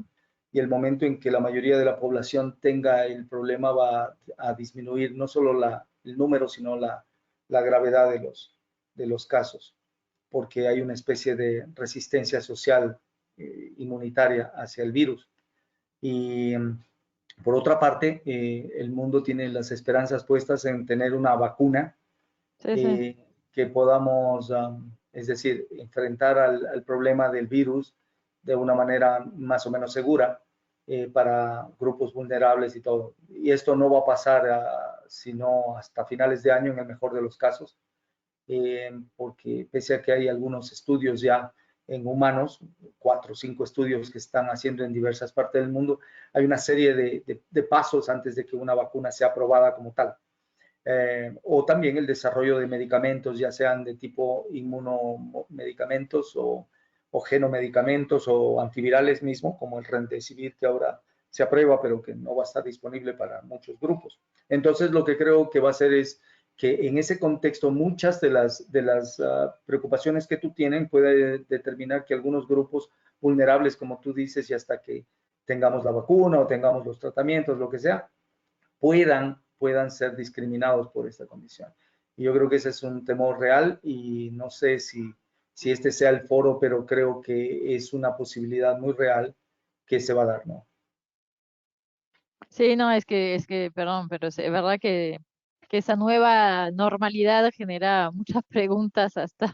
y el momento en que la mayoría de la población tenga el problema va a disminuir no solo el número, sino la gravedad de los casos, porque hay una especie de resistencia social inmunitaria hacia el virus. Y por otra parte, el mundo tiene las esperanzas puestas en tener una vacuna Sí. que podamos, es decir, enfrentar al problema del virus de una manera más o menos segura para grupos vulnerables y todo. Y esto no va a pasar sino hasta finales de año en el mejor de los casos, porque pese a que hay algunos estudios ya en humanos, 4 o 5 estudios que están haciendo en diversas partes del mundo, hay una serie de pasos antes de que una vacuna sea aprobada como tal. O también el desarrollo de medicamentos, ya sean de tipo inmunomedicamentos o genomedicamentos o antivirales mismo, como el Remdesivir, que ahora se aprueba, pero que no va a estar disponible para muchos grupos. Entonces, lo que creo que va a hacer es que en ese contexto muchas de las preocupaciones que tú tienes puede determinar que algunos grupos vulnerables, como tú dices, y hasta que tengamos la vacuna o tengamos los tratamientos, lo que sea, puedan ser discriminados por esta condición. Y yo creo que ese es un temor real y no sé si este sea el foro, pero creo que es una posibilidad muy real que se va a dar, ¿no? Sí, no, perdón, pero es verdad que esa nueva normalidad genera muchas preguntas hasta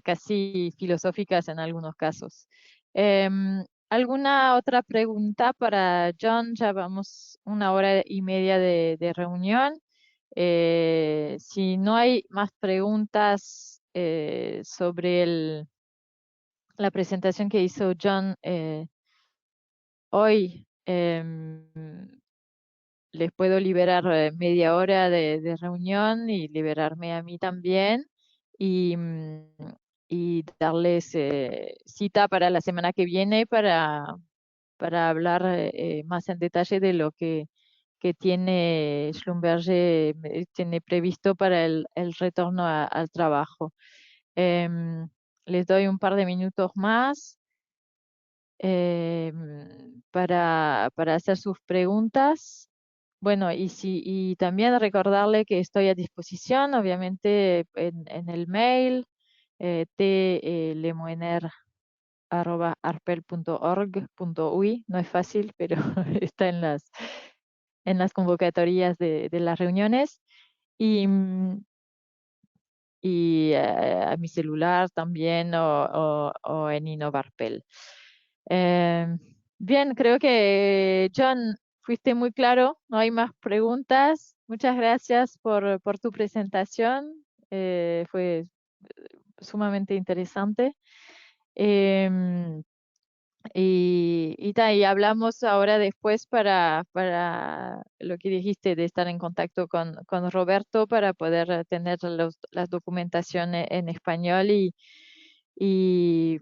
casi filosóficas en algunos casos. ¿Alguna otra pregunta para John? Ya vamos 1 hora y media de reunión. Si no hay más preguntas sobre la presentación que hizo John hoy, les puedo liberar media hora de reunión y liberarme a mí también y darles cita para la semana que viene para hablar más en detalle de lo que tiene Schlumberger, tiene previsto para el retorno al trabajo. Em, Les doy un par de minutos más para hacer sus preguntas. Bueno, y también recordarle que estoy a disposición, obviamente, en el mail tlemoiner@arpel.org.uy. No es fácil, pero está en las convocatorias de las reuniones. Y a mi celular también o en Innovarpel. Bien, creo que John, fuiste muy claro, no hay más preguntas. Muchas gracias por tu presentación, fue sumamente interesante. Em, y hablamos ahora después para lo que dijiste de estar en contacto con Roberto para poder tener las documentaciones en español y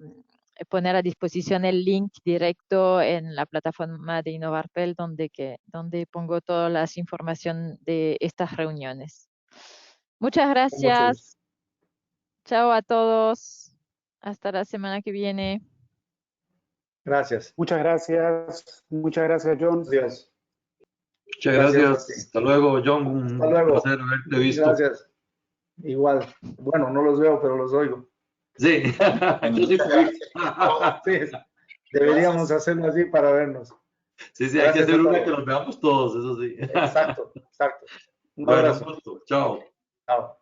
poner a disposición el link directo en la plataforma de Innovarpel donde pongo todas las información de estas reuniones. Muchas Con mucho gusto. gracias. Chao a todos. Hasta la semana que viene. Gracias. Muchas gracias, John. Adiós. Muchas Gracias a gracias. ti. Hasta luego, John. Hasta Un luego. placer haberte visto. Gracias. Igual. Bueno, no los veo, pero los oigo. Sí, yo sí fui. Sí, deberíamos hacerlo así para vernos. Sí, sí, hay que Gracias hacer a una todos. que nos veamos todos, eso sí. Exacto, exacto. Un Bueno, un abrazo. gusto. Chao. Chao.